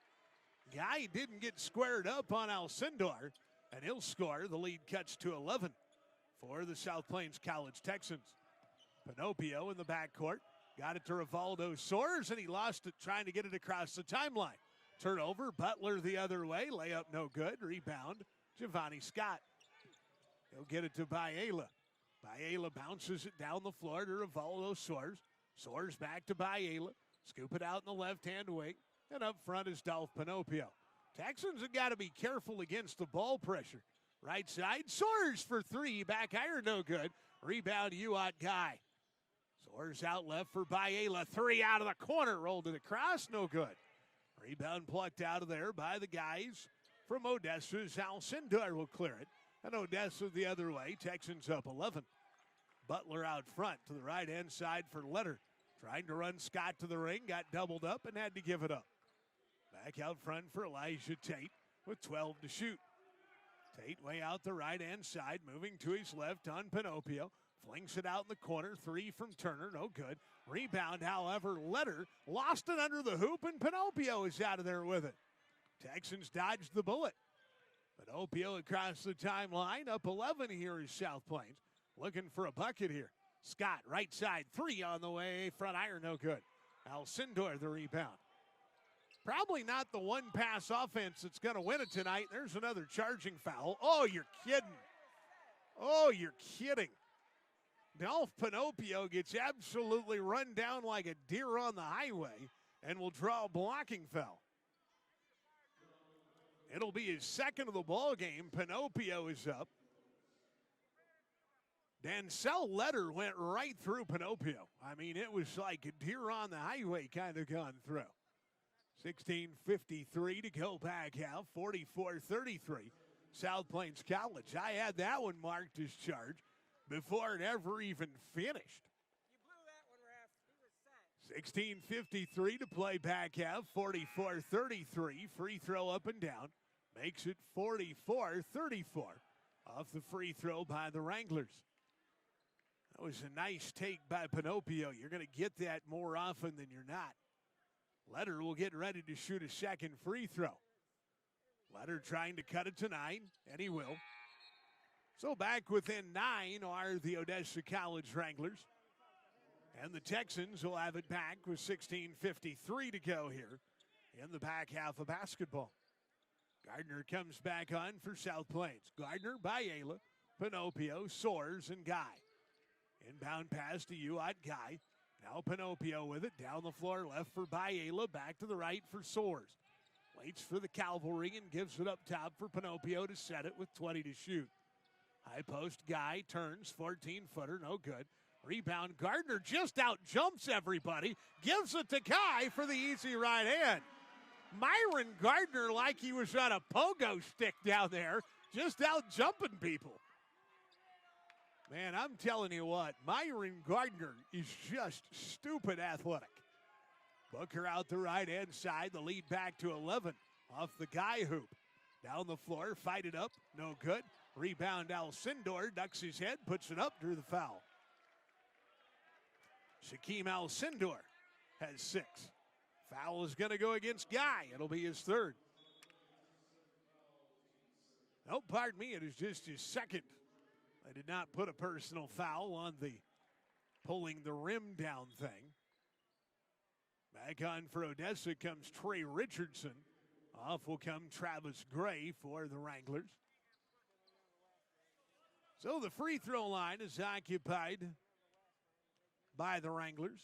Guy didn't get squared up on Alcindor, and he'll score. The lead cuts to 11 for the South Plains College Texans. Panopio in the backcourt. Got it to Evaldo Soares, and he lost it trying to get it across the timeline. Turnover, Butler the other way. Layup no good. Rebound, Giovanni Scott. He'll get it to Biela. Biela bounces it down the floor to Evaldo Soares. Soares back to Biela. Scoop it out in the left-hand wing. And up front is DALPH Panopio. Texans have got to be careful against the ball pressure. Right side, Soares for three. Back iron, no good. Rebound, UAT Guy. Soares out left for Biela. Three out of the corner. Rolled it across, no good. Rebound plucked out of there by the guys from Odessa's Alcindor will clear it. And Odessa the other way. Texans up 11. Butler out front to the right-hand side for Letter. Trying to run Scott to the ring. Got doubled up and had to give it up. Back out front for Elijah Tate with 12 to shoot. Tate way out the right-hand side, moving to his left on Panopio. Flings it out in the corner. Three from Turner, no good. Rebound, however, Letter lost it under the hoop, and Panopio is out of there with it. Texans dodged the bullet. Panopio across the timeline, up 11 here is South Plains. Looking for a bucket here. Scott, right side, three on the way. Front iron, no good. Alcindor the rebound. Probably not the one-pass offense that's going to win it tonight. There's another charging foul. Oh, you're kidding. Oh, you're kidding. DALPH Panopio gets absolutely run down like a deer on the highway and will draw a blocking foul. It'll be his second of the ball game. Panopio is up. Dancel Letter went right through Panopio. I mean, it was like a deer on the highway kind of gone through. 16:53 to go back half, 44-33. South Plains College. I had that one marked as charge before it ever even finished. You blew that one, ref. He was set. 16:53 to play back half, 44-33. Free throw up and down. Makes it 44-34 off the free throw by the Wranglers. That was a nice take by Panopio. You're going to get that more often than you're not. Letter will get ready to shoot a second free throw. Letter trying to cut it to 9, and he will. So back within 9 are the Odessa College Wranglers. And the Texans will have it back with 16:53 to go here in the back half of basketball. Gardner comes back on for South Plains. Gardner, Biela, Panopio, Soares, and Guy. Inbound pass to UAT Guy. Now Panopio with it. Down the floor left for Biela. Back to the right for Soares. Waits for the cavalry and gives it up top for Panopio to set it with 20 to shoot. High post Guy turns, 14-footer, no good. Rebound, Gardner just out jumps everybody. Gives it to Guy for the easy right hand. Myron Gardner, like he was on a pogo stick down there, just out jumping people. Man, I'm telling you what, Myron Gardner is just stupid athletic. Booker out the right-hand side, the lead back to 11 off the guy hoop. Down the floor, fight it up, no good. Rebound, Alcindor ducks his head, puts it up, drew the foul. Shaquem Alcindor has 6. Foul is going to go against Guy. It'll be his 3rd. Oh, pardon me, it is just his 2nd. I did not put a personal foul on the pulling the rim down thing. Back on for Odessa comes Trey Richardson. Off will come Travis Gray for the Wranglers. So the free throw line is occupied by the Wranglers.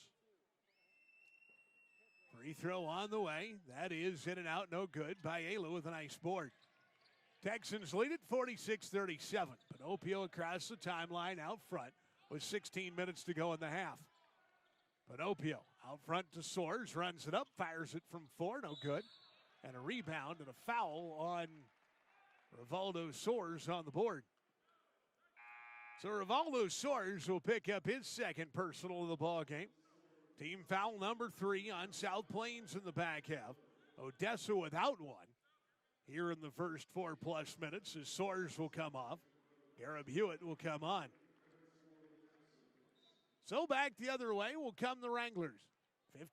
Free throw on the way. That is in and out, no good. Biela with a nice board. Texans lead it 46-37. Panopio across the timeline out front with 16 minutes to go in the half. Panopio out front to Soares, runs it up, fires it from 4, no good. And a rebound and a foul on Rivaldo Soares on the board. So Rivaldo Soares will pick up his 2nd personal of the ball game. Team foul number 3 on South Plains in the back half. Odessa without one here in the first 4+ minutes as Soares will come off. Gareb Hewitt will come on. So back the other way will come the Wranglers.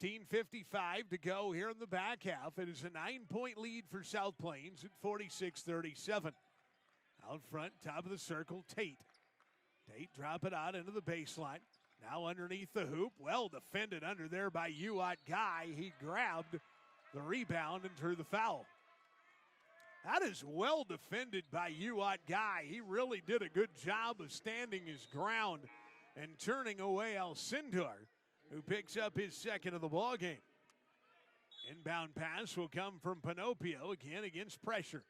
15:55 to go here in the back half. It is a 9-point lead for South Plains at 46-37. Out front, top of the circle, Tate. Tate drop it out into the baseline. Now underneath the hoop. Well defended under there by Uat Guy. He grabbed the rebound and drew the foul. That is well defended by Uat Guy. He really did a good job of standing his ground and turning away Alcindor, who picks up his 2nd of the ball game. Inbound pass will come from Panopio, again against pressure.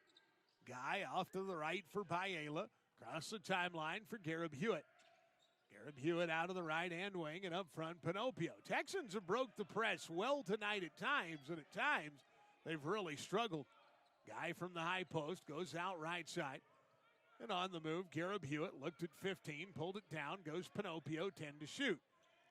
Guy off to the right for Biela. Across the timeline for Gareb Hewitt. Gareb Hewitt out of the right-hand wing and up front Panopio. Texans have broke the press well tonight at times, and at times they've really struggled. Guy from the high post goes out right side. And on the move, Gareb Hewitt looked at 15, pulled it down, goes Panopio, 10 to shoot.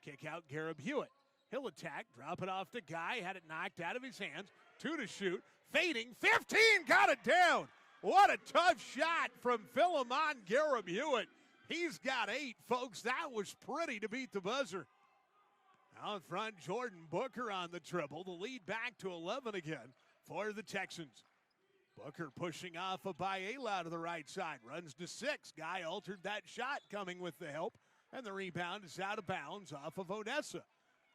Kick out Gareb Hewitt. He'll attack, drop it off to Guy, had it knocked out of his hands. 2 to shoot, fading, 15, got it down. What a tough shot from Philemon Gareb Hewitt. He's got 8, folks. That was pretty to beat the buzzer. Out front, Jordan Booker on the dribble. The lead back to 11 again for the Texans. Booker pushing off a Biela out of the right side. Runs to 6. Guy altered that shot coming with the help. And the rebound is out of bounds off of Odessa.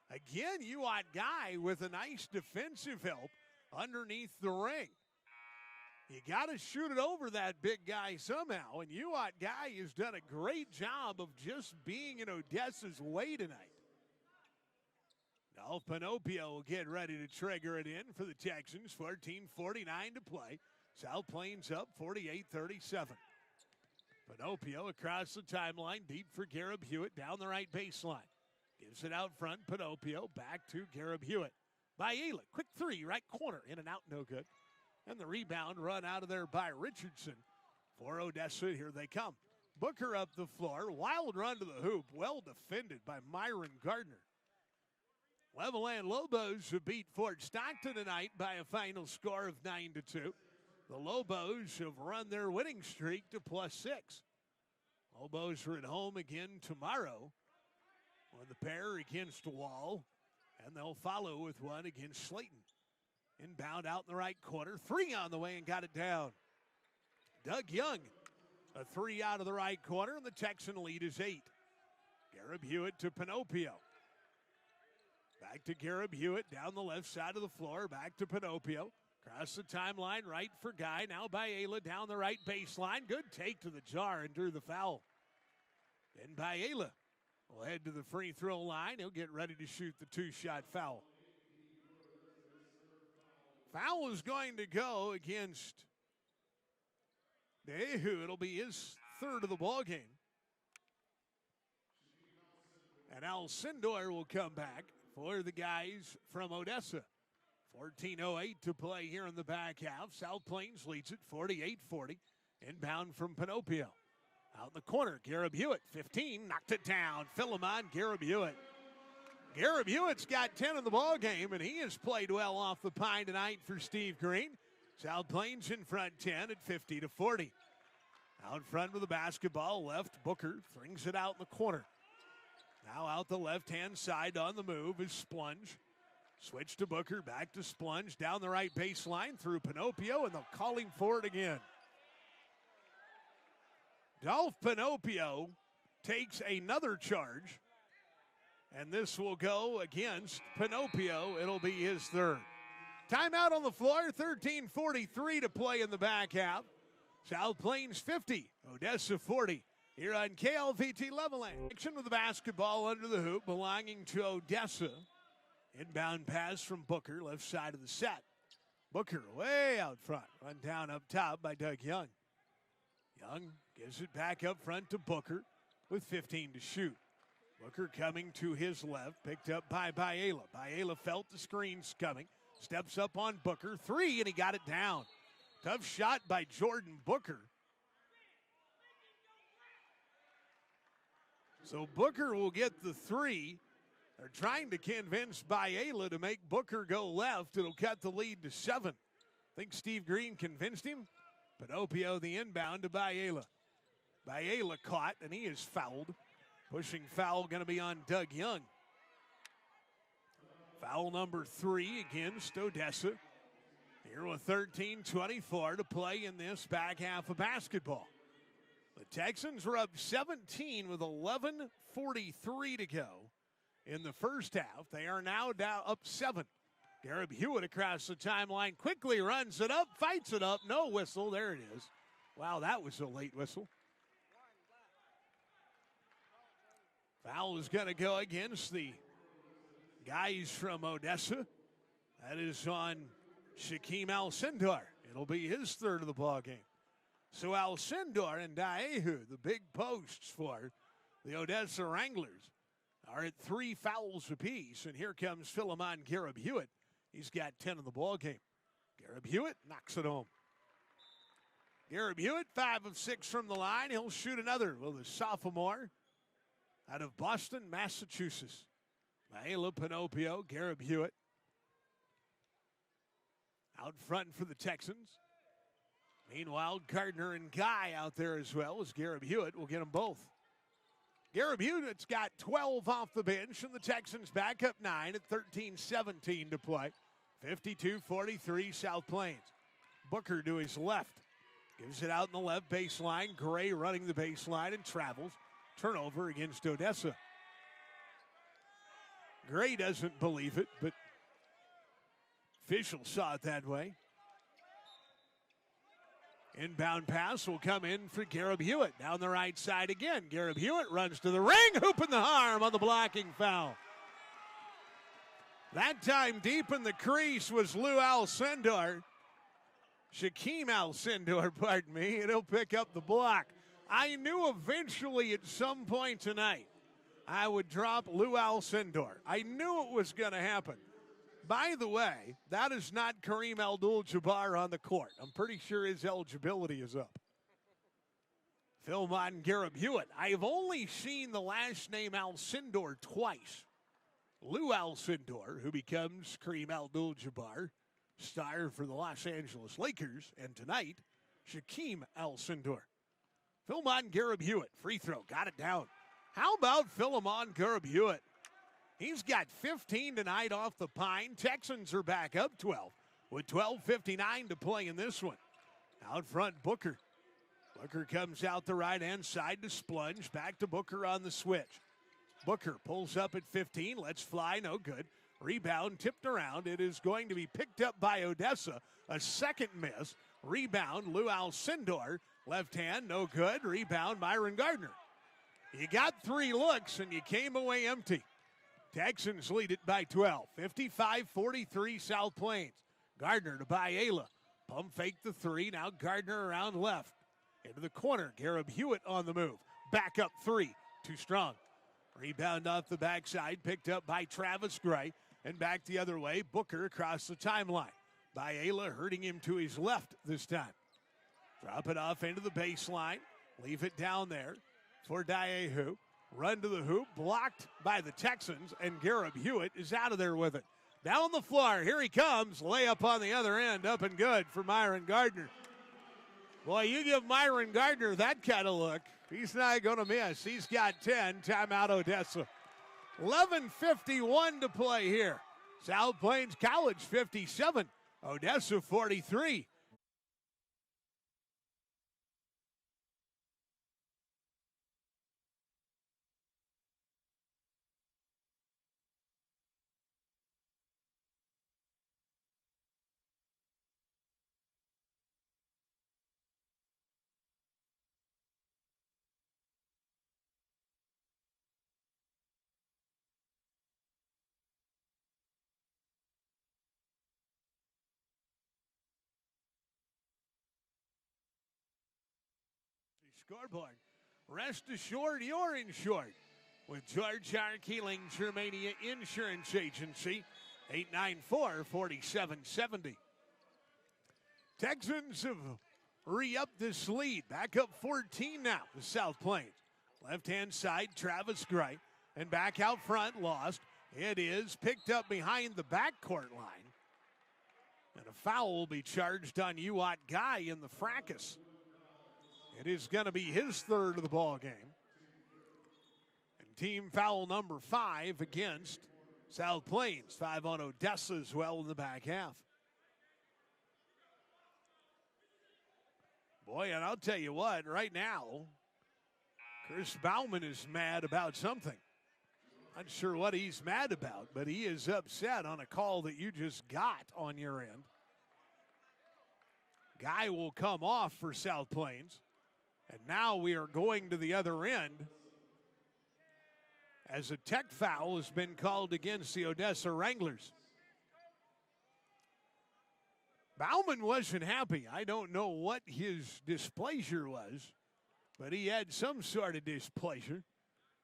Again, Uat Guy with a nice defensive help underneath the ring. You got to shoot it over that big guy somehow. And Uat Guy has done a great job of just being in Odessa's way tonight. DALPH Panopio will get ready to trigger it in for the Texans. 14:49 to play. South Plains up 48-37. Panopio across the timeline, deep for Gareb Hewitt down the right baseline. Gives it out front, Panopio back to Gareb Hewitt. Biela, quick 3, right corner, in and out, no good. And the rebound run out of there by Richardson. For Odessa, here they come. Booker up the floor, wild run to the hoop, well defended by Myron Gardner. Levelland Lobos have beat Fort Stockton tonight by a final score of 9-2. The Lobos have run their winning streak to +6. Lobos are at home again tomorrow on the pair against Wall, and they'll follow with one against Slayton. Inbound out in the right corner, 3 on the way and got it down. Doug Young, a 3 out of the right corner, and the Texan lead is 8. Gareb Hewitt to Panopio. Back to Gareb Hewitt down the left side of the floor, back to Panopio. Across the timeline, right for Guy. Now Biela down the right baseline. Good take to the jar and drew the foul. Then Biela will head to the free throw line. He'll get ready to shoot the 2-shot foul. Foul is going to go against Dehu. It'll be his 3rd of the ball game. And Alcindor will come back for the guys from Odessa. 14:08 to play here in the back half. South Plains leads it 48-40. Inbound from Panopio. Out in the corner, Garrett Hewitt, 15, knocked it down. Philemon Garrett Hewitt. Garrett Hewitt's got 10 in the ball game, and he has played well off the pine tonight for Steve Green. South Plains in front 10 at 50-40. Out front with the basketball, left Booker brings it out in the corner. Now out the left-hand side on the move is Splunge. Switch to Booker, back to Splunge, down the right baseline through Panopio, and they'll call him for it again. DALPH Panopio takes another charge, and this will go against Panopio. It'll be his third. Timeout on the floor, 13:43 to play in the back half. South Plains 50, Odessa 40. Here on KLVT Leveland. Action with the basketball under the hoop belonging to Odessa. Inbound pass from Booker, left side of the set. Booker way out front. Run down up top by Doug Young. Young gives it back up front to Booker with 15 to shoot. Booker coming to his left, picked up by Biela. Biela felt the screens coming. Steps up on Booker, three, and he got it down. Tough shot by Jordan Booker. So Booker will get the three. They're trying to convince Biela to make Booker go left. It'll cut the lead to 7. Think Steve Green convinced him? Panopio the inbound to Biela. Biela caught, and he is fouled. Pushing foul going to be on Doug Young. Foul number 3 against Odessa. Here with 13:24 to play in this back half of basketball. The Texans were up 17 with 11:43 to go in the first half. They are now down up 7. Garrett Hewitt across the timeline, quickly runs it up, fights it up, no whistle, there it is. Wow, that was a late whistle. Foul is going to go against the guys from Odessa. That is on Shaquem Alcindor. It'll be his third of the ball game. So Alcindor and Daehu, the big posts for the Odessa Wranglers, are at 3 fouls apiece. And here comes Philemon Garrett Hewitt. He's got 10 in the ball game. Garrett Hewitt knocks it home. Garrett Hewitt, 5 of 6 from the line. He'll shoot another with a sophomore out of Boston, Massachusetts. Biela, Panopio, Garrett Hewitt. Out front for the Texans. Meanwhile, Gardner and Guy out there as well as Garrett Hewitt will get them both. Garrett Hewitt's got 12 off the bench, and the Texans back up 9 at 13:17 to play. 52-43 South Plains. Booker to his left. Gives it out in the left baseline. Gray running the baseline and travels. Turnover against Odessa. Gray doesn't believe it, but officials saw it that way. Inbound pass will come in for Garrett Hewitt. Down the right side again. Garrett Hewitt runs to the ring, hooping the arm on the blocking foul. That time deep in the crease was Lou Alcindor. Shaquem Alcindor, pardon me, and he'll pick up the block. I knew eventually at some point tonight I would drop Lou Alcindor. I knew it was going to happen. By the way, that is not Kareem Abdul-Jabbar on the court. I'm pretty sure his eligibility is up. Philemon Garrett Hewitt. I've only seen the last name Alcindor twice. Lou Alcindor, who becomes Kareem Abdul-Jabbar, star for the Los Angeles Lakers, and tonight, Shaquem Alcindor. Philemon Garrett Hewitt, free throw, got it down. How about Philemon Garrett Hewitt? He's got 15 tonight off the pine. Texans are back up 12 with 12:59 to play in this one. Out front, Booker. Booker comes out the right-hand side to Splunge. Back to Booker on the switch. Booker pulls up at 15. Let's fly, no good. Rebound tipped around. It is going to be picked up by Odessa. A second miss. Rebound, Lou Alcindor. Left hand, no good. Rebound, Myron Gardner. You got 3 looks, and you came away empty. Texans lead it by 12. 55-43 South Plains. Gardner to Biela. Pump fake the 3. Now Gardner around left. Into the corner. Garrett Hewitt on the move. Back up 3. Too strong. Rebound off the backside. Picked up by Travis Gray. And back the other way. Booker across the timeline. Biela hurting him to his left this time. Drop it off into the baseline. Leave it down there for Daehu. Run to the hoop, blocked by the Texans, and Garrett Hewitt is out of there with it. Down the floor, here he comes. Layup on the other end, up and good for Myron Gardner. Boy, you give Myron Gardner that kind of look, he's not going to miss. He's got 10, timeout Odessa. 11:51 to play here. South Plains College 57, Odessa 43. Scoreboard. Rest assured, you're insured with George R. Keeling Germania Insurance Agency, 894-4770. Texans have re-upped this lead. Back up 14 now, the South Plains. Left-hand side, Travis Gray. And back out front, lost. It is picked up behind the backcourt line. And a foul will be charged on Uwat Guy in the fracas. It is going to be his third of the ball game. And team foul number 5 against South Plains. 5 on Odessa as well in the back half. Boy, and I'll tell you what, right now, Chris Bauman is mad about something. Not sure what he's mad about, but he is upset on a call that you just got on your end. Guy will come off for South Plains. And now we are going to the other end as a tech foul has been called against the Odessa Wranglers. Bauman wasn't happy. I don't know what his displeasure was, but he had some sort of displeasure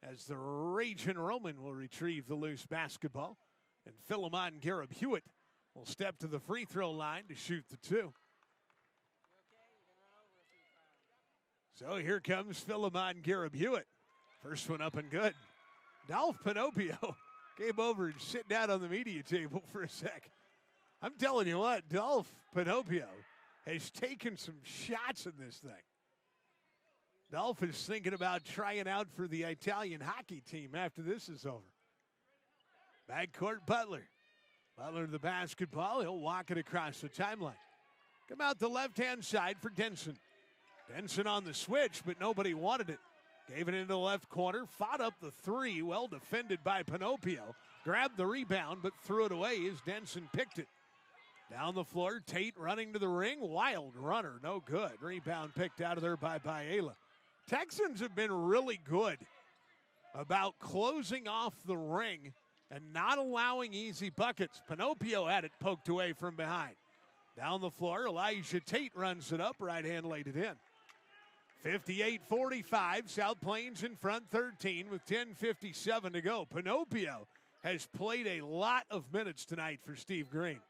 as the Raging Roman will retrieve the loose basketball. And Philemon Garrett Hewitt will step to the free throw line to shoot the 2. So here comes Philemon Garrett Hewitt. First one up and good. DALPH Panopio came over and sit down on the media table for a sec. I'm telling you what, DALPH Panopio has taken some shots in this thing. DALPH is thinking about trying out for the Italian hockey team after this is over. Backcourt Butler. Butler to the basketball. He'll walk it across the timeline. Come out the left-hand side for Denson. Denson on the switch, but nobody wanted it. Gave it into the left corner, fought up the 3, well defended by Panopio. Grabbed the rebound, but threw it away as Denson picked it. Down the floor, Tate running to the ring. Wild runner, no good. Rebound picked out of there by Baela. Texans have been really good about closing off the ring and not allowing easy buckets. Panopio had it poked away from behind. Down the floor, Elijah Tate runs it up, right hand laid it in. 58-45, South Plains in front 13 with 10:57 to go. Panopio has played a lot of minutes tonight for Steve Green.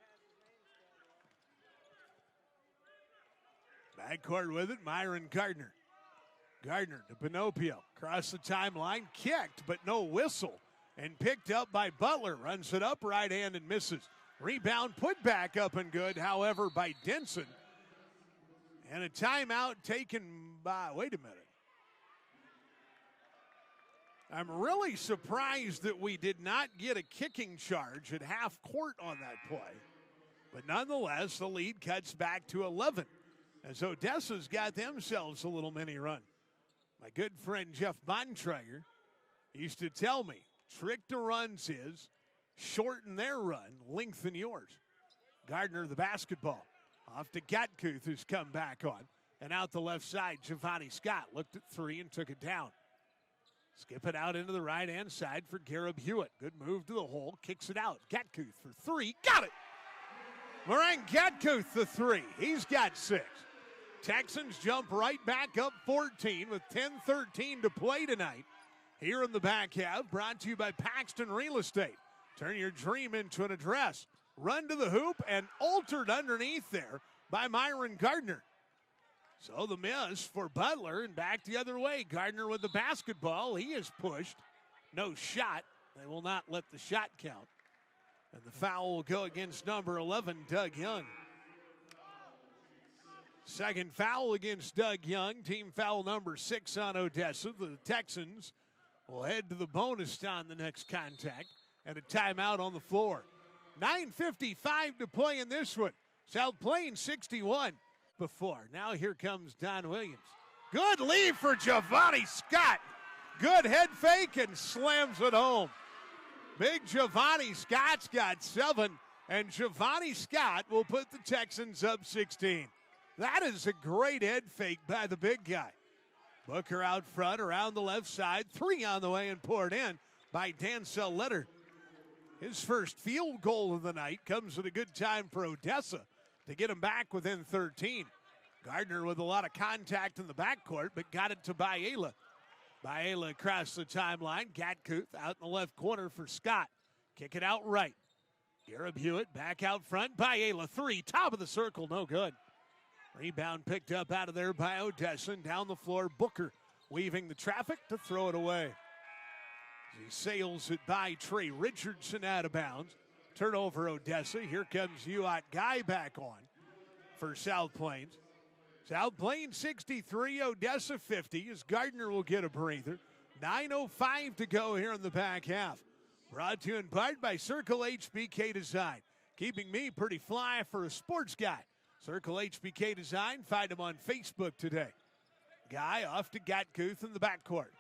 Backcourt with it, Myron Gardner. Gardner to Panopio, across the timeline, kicked but no whistle, and picked up by Butler. Runs it up, right hand and misses. Rebound put back up and good, however, by Denson. And a timeout taken by, wait a minute. I'm really surprised that we did not get a kicking charge at half court on that play. But nonetheless, the lead cuts back to 11 as Odessa's got themselves a little mini run. My good friend Jeff Bontrager used to tell me, trick to runs is shorten their run, lengthen yours. Gardner the basketball. Off to Gatkuth, who's come back on. And out the left side, Giovanni Scott looked at 3 and took it down. Skip it out into the right-hand side for Garrett Hewitt. Good move to the hole, kicks it out. Gatkuth for 3, got it! Moran Gatkuth the 3, he's got 6. Texans jump right back up 14 with 10:13 to play tonight. Here in the back half, brought to you by Paxton Real Estate. Turn your dream into an address. Run to the hoop and altered underneath there by Myron Gardner. So the miss for Butler, and back the other way. Gardner with the basketball. He is pushed. No shot. They will not let the shot count. And the foul will go against number 11, Doug Young. Second foul against Doug Young. Team foul number 6 on Odessa. The Texans will head to the bonus on the next contact. And a timeout on the floor. 9:55 to play in this one. South Plains 61 before. Now here comes Don Williams. Good lead for Giovanni Scott. Good head fake and slams it home. Big Giovanni Scott's got 7, and Giovanni Scott will put the Texans up 16. That is a great head fake by the big guy. Booker out front around the left side. 3 on the way and poured in by Dancel Leonard. His first field goal of the night comes at a good time for Odessa to get him back within 13. Gardner with a lot of contact in the backcourt, but got it to Biela. Biela across the timeline. Gatkuth out in the left corner for Scott. Kick it out right. Garrett Hewitt back out front. Biela 3, top of the circle, no good. Rebound picked up out of there by Odessa. And down the floor, Booker weaving the traffic to throw it away. He sails it by Trey Richardson out of bounds. Turnover Odessa. Here comes Uat Guy back on for South Plains. South Plains 63, Odessa 50 as Gardner will get a breather. 9:05 to go here in the back half. Brought to you in part by Circle HBK Design. Keeping me pretty fly for a sports guy. Circle HBK Design. Find him on Facebook today. Guy off to Gatkuth in the backcourt.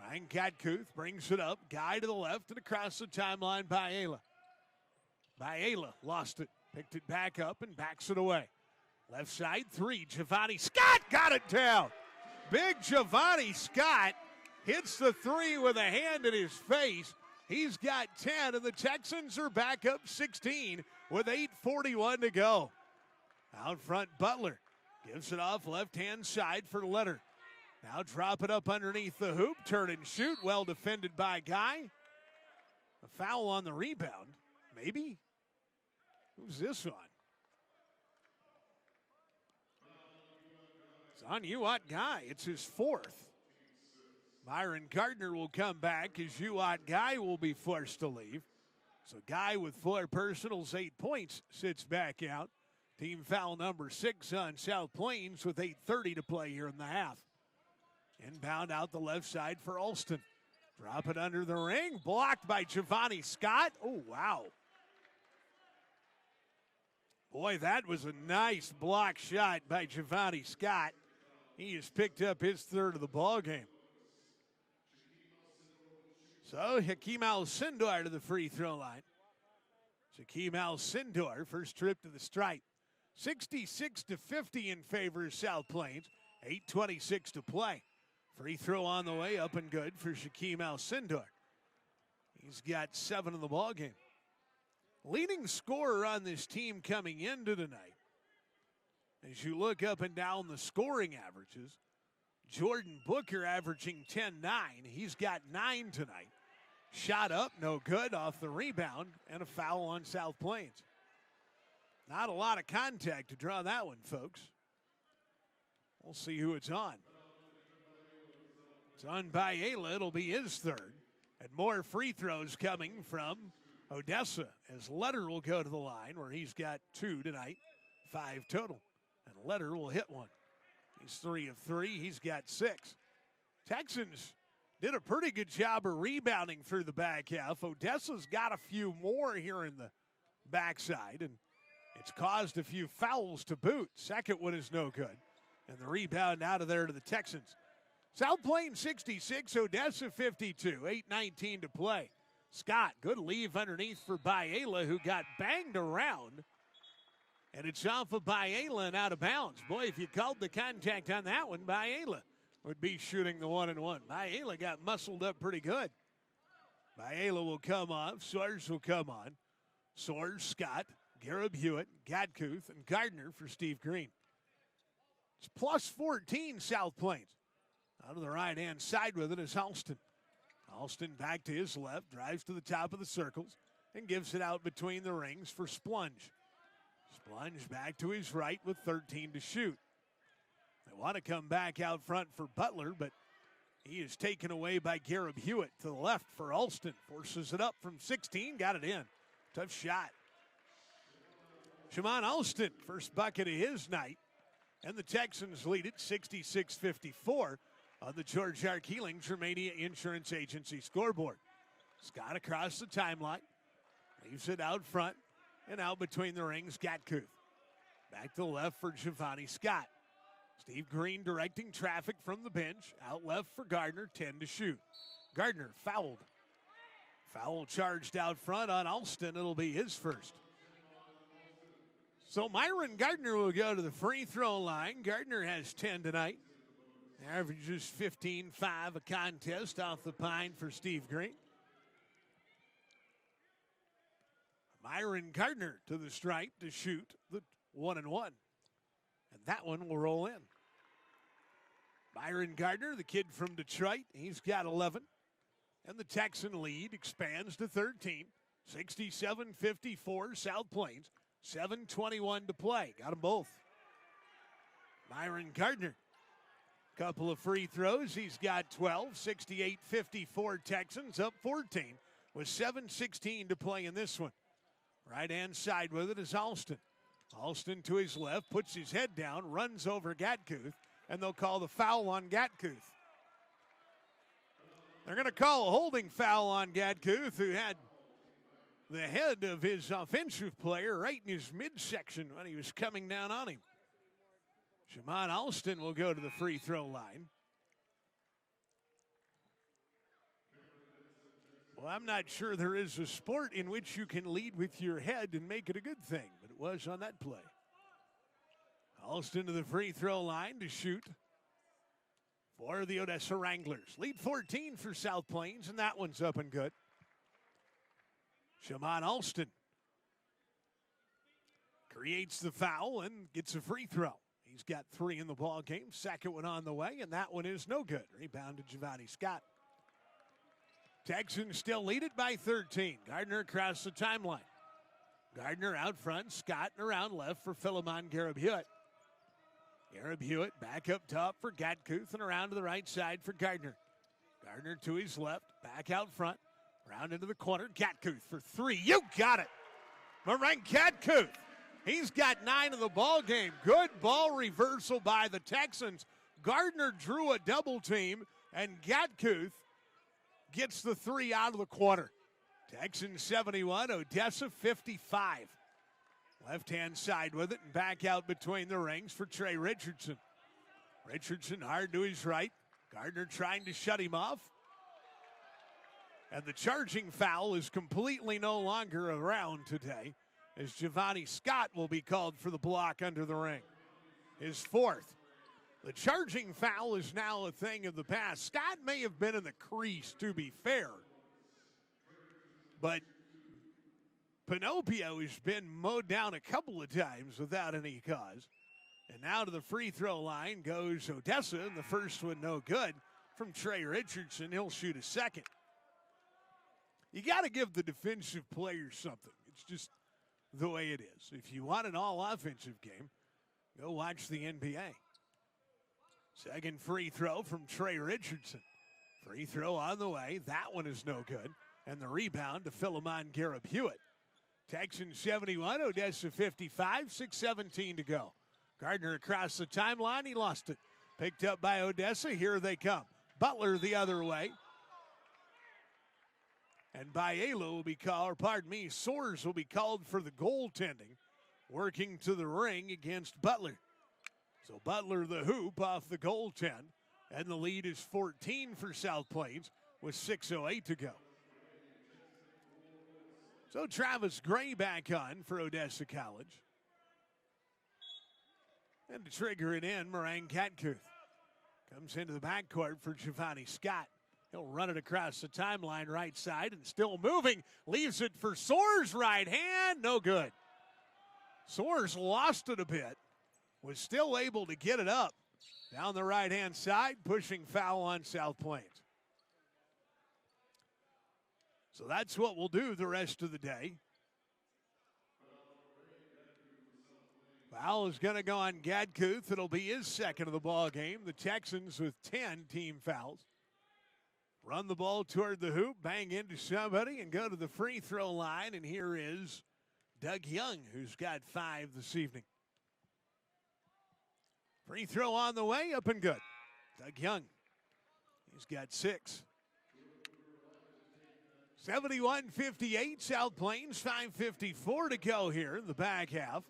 Ryan Gatkuth brings it up. Guy to the left and across the timeline by Ayla. Biela lost it. Picked it back up and backs it away. Left side 3. Giovanni Scott got it down. Big Giovanni Scott hits the 3 with a hand in his face. He's got 10, and the Texans are back up 16 with 8:41 to go. Out front, Butler gives it off left-hand side for Leonard. Now drop it up underneath the hoop. Turn and shoot. Well defended by Guy. A foul on the rebound. Maybe? Who's this on? It's on Uat Guy. It's his 4th. Myron Gardner will come back as Uat Guy will be forced to leave. So Guy with 4 personals, 8 points, sits back out. Team foul number 6 on South Plains with 8:30 to play here in the half. Inbound out the left side for Alston. Drop it under the ring. Blocked by Giovanni Scott. Oh, wow. Boy, that was a nice block shot by Giovanni Scott. He has picked up his 3rd of the ball game. So Hakeem Al-Sindor to the free throw line. Hakeem Al-Sindor, first trip to the stripe. 66-50 in favor of South Plains. 8:26 to play. Free throw on the way, up and good for Shaquem Al-Sindor. He's got 7 in the ball game. Leading scorer on this team coming into tonight. As you look up and down the scoring averages, Jordan Booker averaging 10-9. He's got 9 tonight. Shot up, no good off the rebound, and a foul on South Plains. Not a lot of contact to draw that one, folks. We'll see who it's on. It's on Biela. It'll be his 3rd. And more free throws coming from Odessa as Letter will go to the line where he's got 2 tonight, 5 total. And Letter will hit 1. He's 3 of 3. He's got 6. Texans did a pretty good job of rebounding through the back half. Odessa's got a few more here in the backside, and it's caused a few fouls to boot. Second one is no good. And the rebound out of there to the Texans. South Plains 66, Odessa 52, 8:19 to play. Scott, good leave underneath for Biela, who got banged around. And it's off of Biela and out of bounds. Boy, if you called the contact on that one, Biela would be shooting the 1-and-1. Biela got muscled up pretty good. Biela will come off. Soares will come on. Soares, Scott, Garrett Hewitt, Gatkuth, and Gardner for Steve Green. It's plus 14 South Plains. Out of the right-hand side with it is Alston. Alston back to his left, drives to the top of the circles, and gives it out between the rings for Splunge. Splunge back to his right with 13 to shoot. They want to come back out front for Butler, but he is taken away by Garib Hewitt to the left for Alston. Forces it up from 16, got it in. Tough shot. Shimon Alston, first bucket of his night. And the Texans lead it 66-54 on the George R. Keeling Germania Insurance Agency scoreboard. Scott across the timeline. Leaves it out front and out between the rings, Gatkuth. Back to the left for Giovanni Scott. Steve Green directing traffic from the bench. Out left for Gardner, 10 to shoot. Gardner fouled. Foul charged out front on Alston. It'll be his first. So Myron Gardner will go to the free throw line. Gardner has 10 tonight. Averages 15-5 a contest off the pine for Steve Green. Myron Gardner to the stripe to shoot the 1-1. And that one will roll in. Myron Gardner, the kid from Detroit, he's got 11. And the Texan lead expands to 13. 67-54 South Plains. 7:21 to play. Got them both. Myron Gardner. Couple of free throws. He's got 12. 68-54 Texans up 14 with 7:16 to play in this one. Right-hand side with it is Alston. Alston to his left, puts his head down, runs over Gatkuth, and they'll call the foul on Gatkuth. They're going to call a holding foul on Gatkuth, who had the head of his offensive player right in his midsection when he was coming down on him. Shimon Alston will go to the free throw line. Well, I'm not sure there is a sport in which you can lead with your head and make it a good thing, but it was on that play. Alston to the free throw line to shoot for the Odessa Wranglers. Lead 14 for South Plains, and that one's up and good. Shimon Alston creates the foul and gets a free throw. He's got 3 in the ball game. Second one on the way, and that one is no good. Rebound to Giovanni Scott. Texans still lead it by 13. Gardner across the timeline. Gardner out front. Scott around left for Philemon Garib Hewitt. Garib Hewitt back up top for Gatkuth and around to the right side for Gardner. Gardner to his left. Back out front. Round into the corner. Gatkuth for 3. You got it. Marang Gatkuth. He's got 9 in the ball game. Good ball reversal by the Texans. Gardner drew a double team, and Gatkuth gets the 3 out of the corner. Texans 71, Odessa 55. Left-hand side with it and back out between the rings for Trey Richardson. Richardson hard to his right. Gardner trying to shut him off. And the charging foul is completely no longer around today, as Giovanni Scott will be called for the block under the ring. His 4th. The charging foul is now a thing of the past. Scott may have been in the crease, to be fair, but Panopio has been mowed down a couple of times without any cause. And now to the free throw line goes Odessa, and the first one no good from Trey Richardson. He'll shoot a second. You got to give the defensive players something. It's just the way it is. If you want an all-offensive game, go watch the NBA. Second free throw from Trey Richardson. Free throw on the way. That one is no good. And the rebound to Philemon Garib Hewitt. Texans 71, Odessa 55, 6:17 to go. Gardner across the timeline. He lost it. Picked up by Odessa. Here they come. Butler the other way. And Baelo will be called, or pardon me, Soares will be called for the goaltending, working to the ring against Butler. So Butler the hoop off the goaltend, and the lead is 14 for South Plains with 6:08 to go. So Travis Gray back on for Odessa College. And to trigger it in, Marang Gatkuth comes into the backcourt for Giovanni Scott. He'll run it across the timeline right side and still moving. Leaves it for Soares, right hand, no good. Soares lost it a bit. Was still able to get it up down the right-hand side, pushing foul on South Plains. So that's what we'll do the rest of the day. Foul is going to go on Gadkuth. It'll be his second of the ball game. The Texans with 10 team fouls. Run the ball toward the hoop, bang into somebody, and go to the free throw line. And here is Doug Young, who's got 5 this evening. Free throw on the way, up and good. Doug Young, he's got 6. 71-58, South Plains, 5:54 to go here in the back half.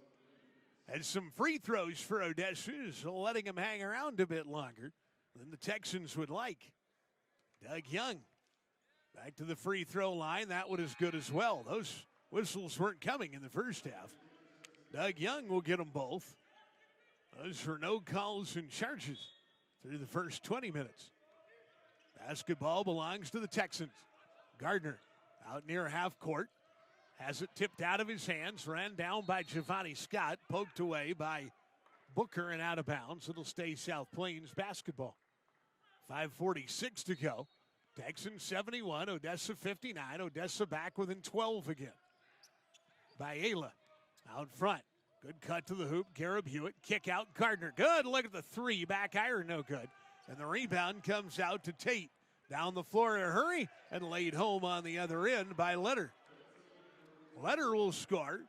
And some free throws for Odessa, so letting him hang around a bit longer than the Texans would like. Doug Young back to the free throw line. That one is good as well. Those whistles weren't coming in the first half. Doug Young will get them both. Those were no calls and charges through the first 20 minutes. Basketball belongs to the Texans. Gardner out near half court. Has it tipped out of his hands. Ran down by Giovanni Scott. Poked away by Booker and out of bounds. It'll stay South Plains basketball. 5:46 to go. Texans 71, Odessa 59. Odessa back within 12 again. Biela out front. Good cut to the hoop. Garib Hewitt. Kick out. Gardner. Good. Look at the 3. Back iron. No good. And the rebound comes out to Tate. Down the floor in a hurry and laid home on the other end by Letter. Letter will score.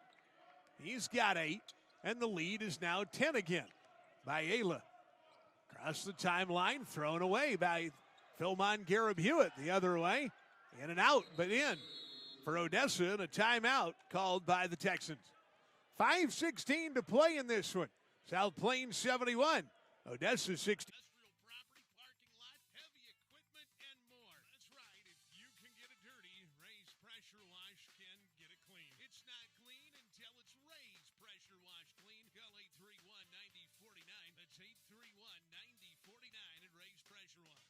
He's got 8. And the lead is now 10 again. Biela. Across the timeline. Thrown away by Philmon Garib Hewitt. The other way. In and out, but in for Odessa, and a timeout called by the Texans. 5:16 to play in this one. South Plains 71, Odessa 60. Industrial property, parking lot, heavy equipment, and more. That's right. If you can get it dirty, Ray's Pressure Wash can get it clean. It's not clean until it's Ray's Pressure Wash Clean. Call 831-9049. That's 831-9049 at Ray's Pressure Wash.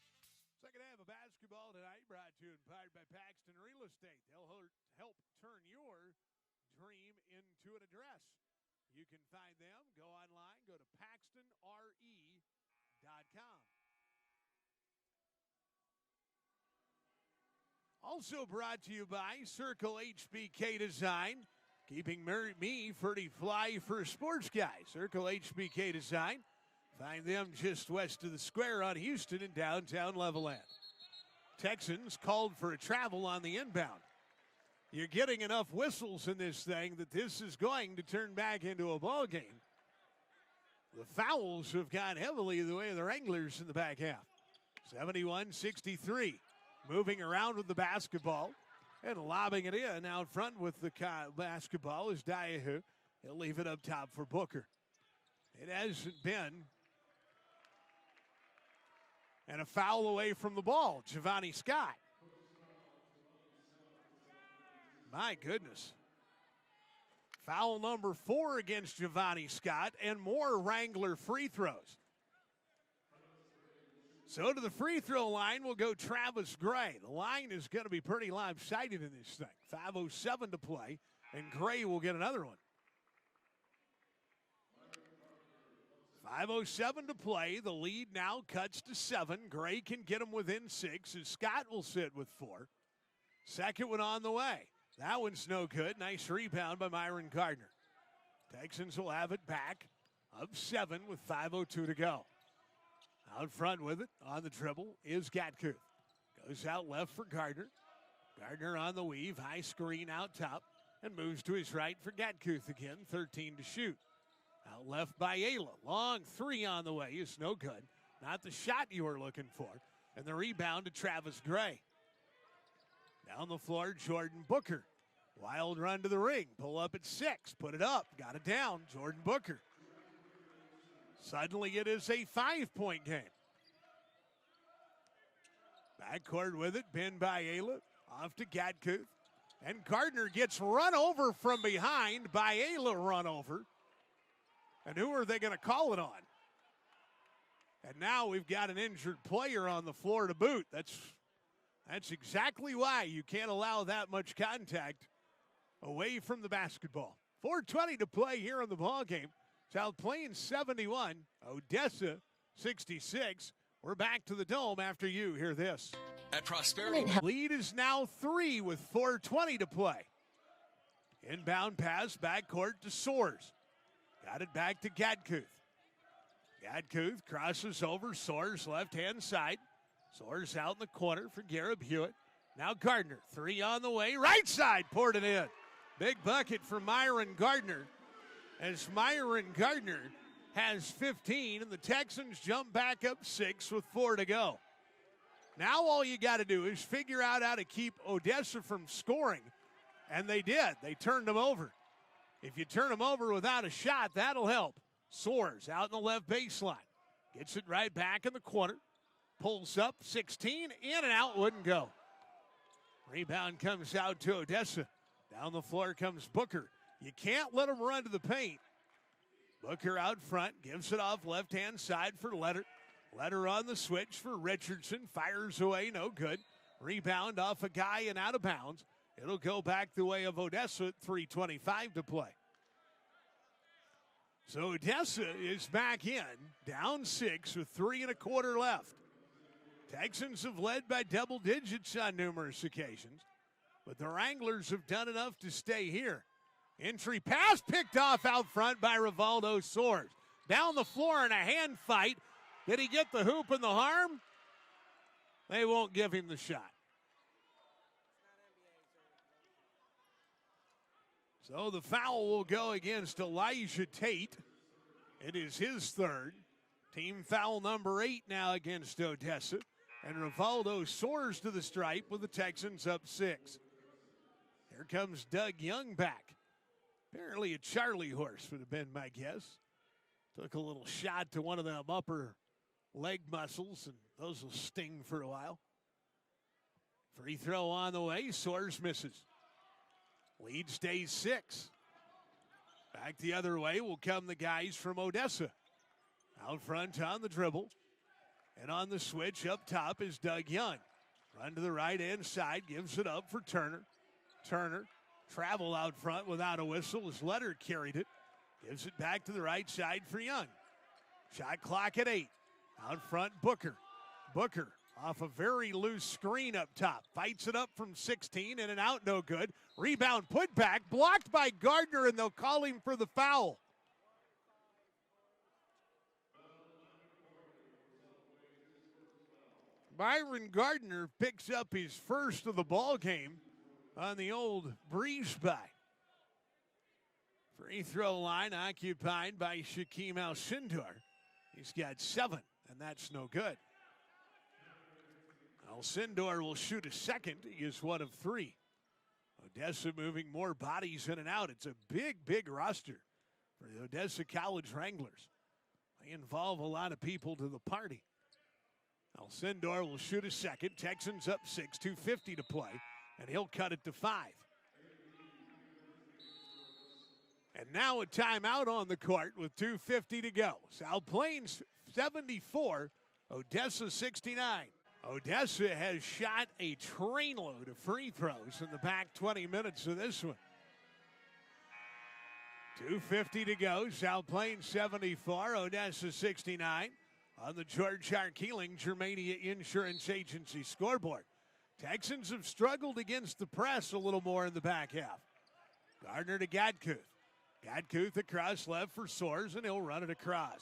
Second half of basketball tonight brought to you in part by Paxton Real Estate. They'll help turn your dream into an address. You can find them. Go online. Go to PaxtonRE.com. Also brought to you by Circle HBK Design. Keeping me pretty fly for a sports guy. Circle HBK Design. Find them just west of the square on Houston in downtown Levelland. Texans called for a travel on the inbound. You're getting enough whistles in this thing that this is going to turn back into a ball game. The fouls have gone heavily the way of the Wranglers in the back half. 71-63. Moving around with the basketball and lobbing it in out front with the basketball is Dyahu. He'll leave it up top for Booker. It hasn't been. And a foul away from the ball, Giovanni Scott. My goodness. Foul number 4 against Giovanni Scott, and more Wrangler free throws. So to the free throw line will go Travis Gray. The line is going to be pretty lopsided in this thing. 5:07 to play, and Gray will get another one. 5:07 to play. The lead now cuts to 7. Gray can get him within 6 as Scott will sit with 4. Second one on the way. That one's no good. Nice rebound by Myron Gardner. Texans will have it back. Up 7 with 5:02 to go. Out front with it on the dribble is Gatkuth. Goes out left for Gardner. Gardner on the weave. High screen out top. And moves to his right for Gatkuth again. 13 to shoot. Out left by Ayla. Long 3 on the way is no good. Not the shot you were looking for. And the rebound to Travis Gray. Down the floor, Jordan Booker. Wild run to the ring. Pull up at 6. Put it up. Got it down. Jordan Booker. Suddenly it is a 5-point game. Backcourt with it. Pinned by Ayla. Off to Gatkuth. And Gardner gets run over from behind by Ayla run over. And who are they going to call it on? And now we've got an injured player on the floor to boot. That's exactly why you can't allow that much contact away from the basketball. 4:20 to play here in the ballgame. South Plains 71, Odessa 66. We're back to the Dome after you hear this. At Prosperity. Lead is now 3 with 4:20 to play. Inbound pass, backcourt to Soares. Got it back to Gadkuth. Gadkuth crosses over, Soares left-hand side. Soares out in the corner for Garrett Hewitt. Now Gardner, 3 on the way, right side, poured it in. Big bucket for Myron Gardner, as Myron Gardner has 15, and the Texans jump back up 6 with 4 to go. Now all you got to do is figure out how to keep Odessa from scoring, and they did. They turned them over. If you turn them over without a shot, that'll help. Soares out in the left baseline. Gets it right back in the corner. Pulls up, 16, in and out, wouldn't go. Rebound comes out to Odessa. Down the floor comes Booker. You can't let him run to the paint. Booker out front, gives it off left-hand side for Letter. Letter on the switch for Richardson. Fires away, no good. Rebound off a guy and out of bounds. It'll go back the way of Odessa at 3:25 to play. So Odessa is back in, down 6 with 3 1/4 left. Texans have led by double digits on numerous occasions, but the Wranglers have done enough to stay here. Entry pass picked off out front by Rivaldo Soares. Down the floor in a hand fight. Did he get the hoop and the harm? They won't give him the shot. So the foul will go against Elijah Tate. It is his third. Team foul number 8 now against Odessa. And Rivaldo Soares to the stripe with the Texans up 6. Here comes Doug Young back. Apparently a Charlie horse would have been my guess. Took a little shot to one of them upper leg muscles, and those will sting for a while. Free throw on the way. Soares misses. Lead stays 6. Back the other way will come the guys from Odessa. Out front on the dribble. And on the switch up top is Doug Young. Run to the right-hand side. Gives it up for Turner. Turner travel out front without a whistle as Letter carried it. Gives it back to the right side for Young. Shot clock at 8. Out front, Booker. Booker off a very loose screen up top. Fights it up from 16, in and out, no good. Rebound put back, blocked by Gardner, and they'll call him for the foul. Myron Gardner picks up his first of the ball game on the old breeze by. Free throw line occupied by Shaquem Alcindor. He's got 7, and that's no good. Alcindor will shoot a second. He is 1 of 3. Odessa moving more bodies in and out. It's a big, big roster for the Odessa College Wranglers. They involve a lot of people to the party. Alcindor will shoot a second. Texans up 6, 2:50 to play, and he'll cut it to 5. And now a timeout on the court with 2:50 to go. South Plains 74, Odessa 69. Odessa has shot a trainload of free throws in the back 20 minutes of this one. 2:50 to go. South Plains 74, Odessa 69. On the George R. Keeling Germania Insurance Agency scoreboard. Texans have struggled against the press a little more in the back half. Gardner to Gadkuth. Gadkuth across left for Soares, and he'll run it across.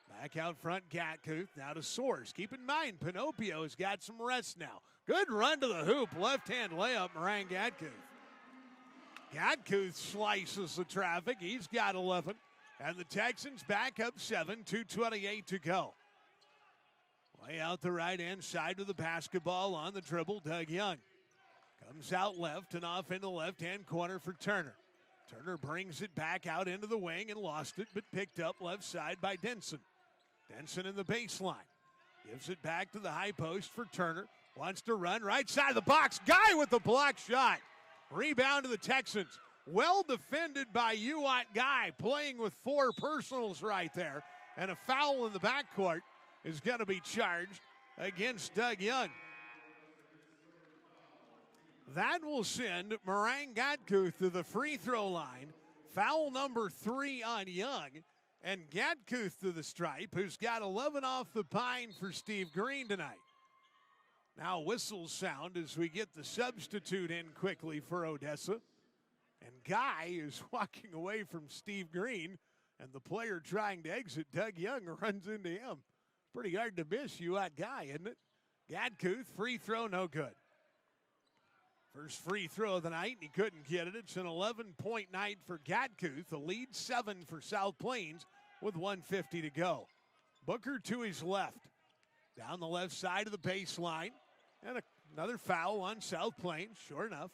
Back out front, Gadkuth. Now to Soares. Keep in mind, Panopio has got some rest now. Good run to the hoop. Left-hand layup, Morang Gadkuth. Gadkuth slices the traffic. He's got 11. And the Texans back up 7, 2:28 to go. Way out the right-hand side of the basketball on the dribble, Doug Young. Comes out left and off into the left-hand corner for Turner. Turner brings it back out into the wing and lost it, but picked up left side by Denson. Denson in the baseline. Gives it back to the high post for Turner. Wants to run right side of the box. Guy with the block shot. Rebound to the Texans. Well defended by Uwat Guy, playing with 4 personals right there. And a foul in the backcourt is going to be charged against Doug Young. That will send Morang Gadkuth to the free throw line. Foul number 3 on Young. And Gadkuth to the stripe, who's got 11 off the pine for Steve Green tonight. Now whistles sound as we get the substitute in quickly for Odessa. And Guy is walking away from Steve Green and the player trying to exit, Doug Young, runs into him. Pretty hard to miss, UAT guy, isn't it? Gadkuth, free throw, no good. First free throw of the night, and he couldn't get it. It's an 11-point night for Gadkuth, the lead 7 for South Plains with 1:50 to go. Booker to his left, down the left side of the baseline, and another foul on South Plains, sure enough.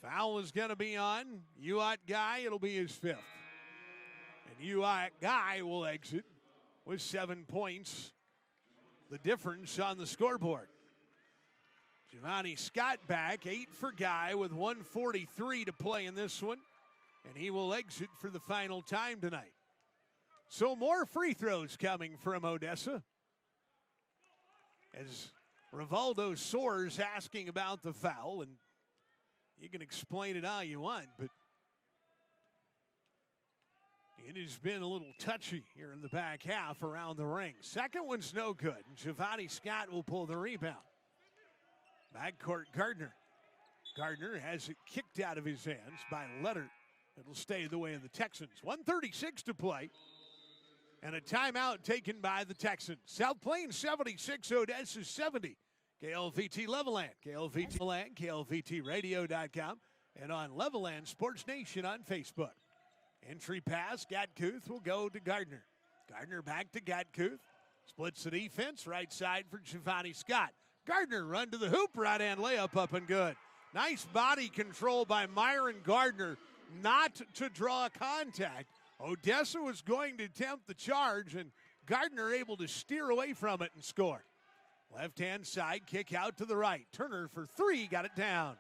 Foul is going to be on UAT guy. It'll be his 5th. And UAT guy will exit with 7 points. The difference on the scoreboard. Giovanni Scott back, 8 for Guy with 1:43 to play in this one. And he will exit for the final time tonight. So more free throws coming from Odessa. As Rivaldo soars asking about the foul, and you can explain it how you want, but it has been a little touchy here in the back half around the ring. Second one's no good, and Giovanni Scott will pull the rebound. Backcourt Gardner. Gardner has it kicked out of his hands by Leonard. It'll stay the way of the Texans. 1:36 to play. And a timeout taken by the Texans. South Plains 76, Odessa 70. KLVT Levelland, KLVT Levelland, KLVTradio.com, and on Levelland Sports Nation on Facebook. Entry pass, Gadkuth will go to Gardner. Gardner back to Gadkuth. Splits the defense, right side for Giovanni Scott. Gardner run to the hoop, right-hand layup up and good. Nice body control by Myron Gardner not to draw contact. Odessa was going to attempt the charge, and Gardner able to steer away from it and score. Left-hand side, kick out to the right. Turner for 3, got it down.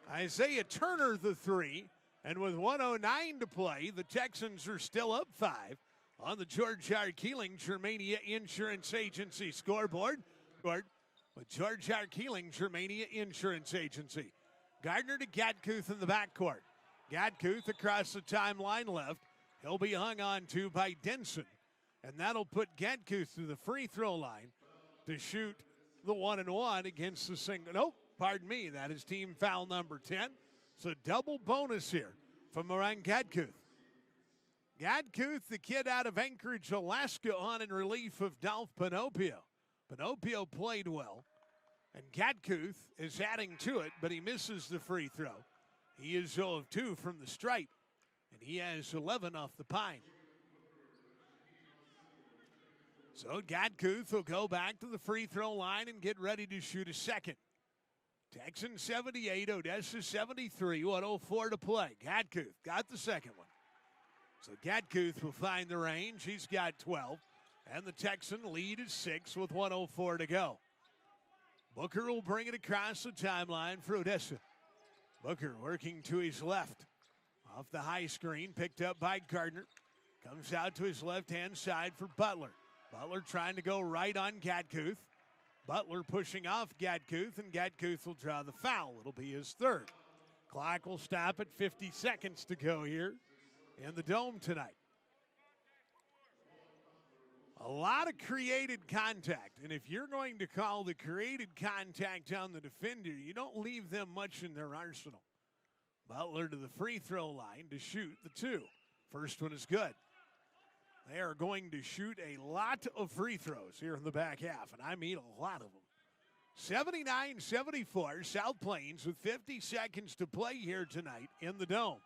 Isaiah Turner the 3, and with 1:09 to play, the Texans are still up 5 on the George R. Keeling Germania Insurance Agency scoreboard. With George R. Keeling Germania Insurance Agency. Gardner to Gadkuth in the backcourt. Gadkuth across the timeline left. He'll be hung on to by Denson. And that'll put Gadkuth through the free throw line to shoot the 1-and-1 against the single. Nope, pardon me, that is team foul number 10. So double bonus here from Moran Gadkuth. Gadkuth, the kid out of Anchorage, Alaska, on in relief of DALPH Panopio. Panopio played well, and Gadkuth is adding to it, but he misses the free throw. He is 0 of 2 from the stripe, and he has 11 off the pine. So Gadkuth will go back to the free throw line and get ready to shoot a second. Texans 78, Odessa 73, 1:04 to play. Gadkuth got the second one. So Gadkuth will find the range. He's got 12. And the Texan lead is 6 with 1:04 to go. Booker will bring it across the timeline for Odessa. Booker working to his left. Off the high screen, picked up by Gardner. Comes out to his left-hand side for Butler. Butler trying to go right on Gadkuth. Butler pushing off Gadkuth, and Gadkuth will draw the foul. It'll be his 3rd. Clock will stop at 50 seconds to go here in the Dome tonight. A lot of created contact, and if you're going to call the created contact on the defender, you don't leave them much in their arsenal. Butler to the free throw line to shoot the 2. First one is good. They are going to shoot a lot of free throws here in the back half, and I mean a lot of them. 79-74, South Plains with 50 seconds to play here tonight in the Dome.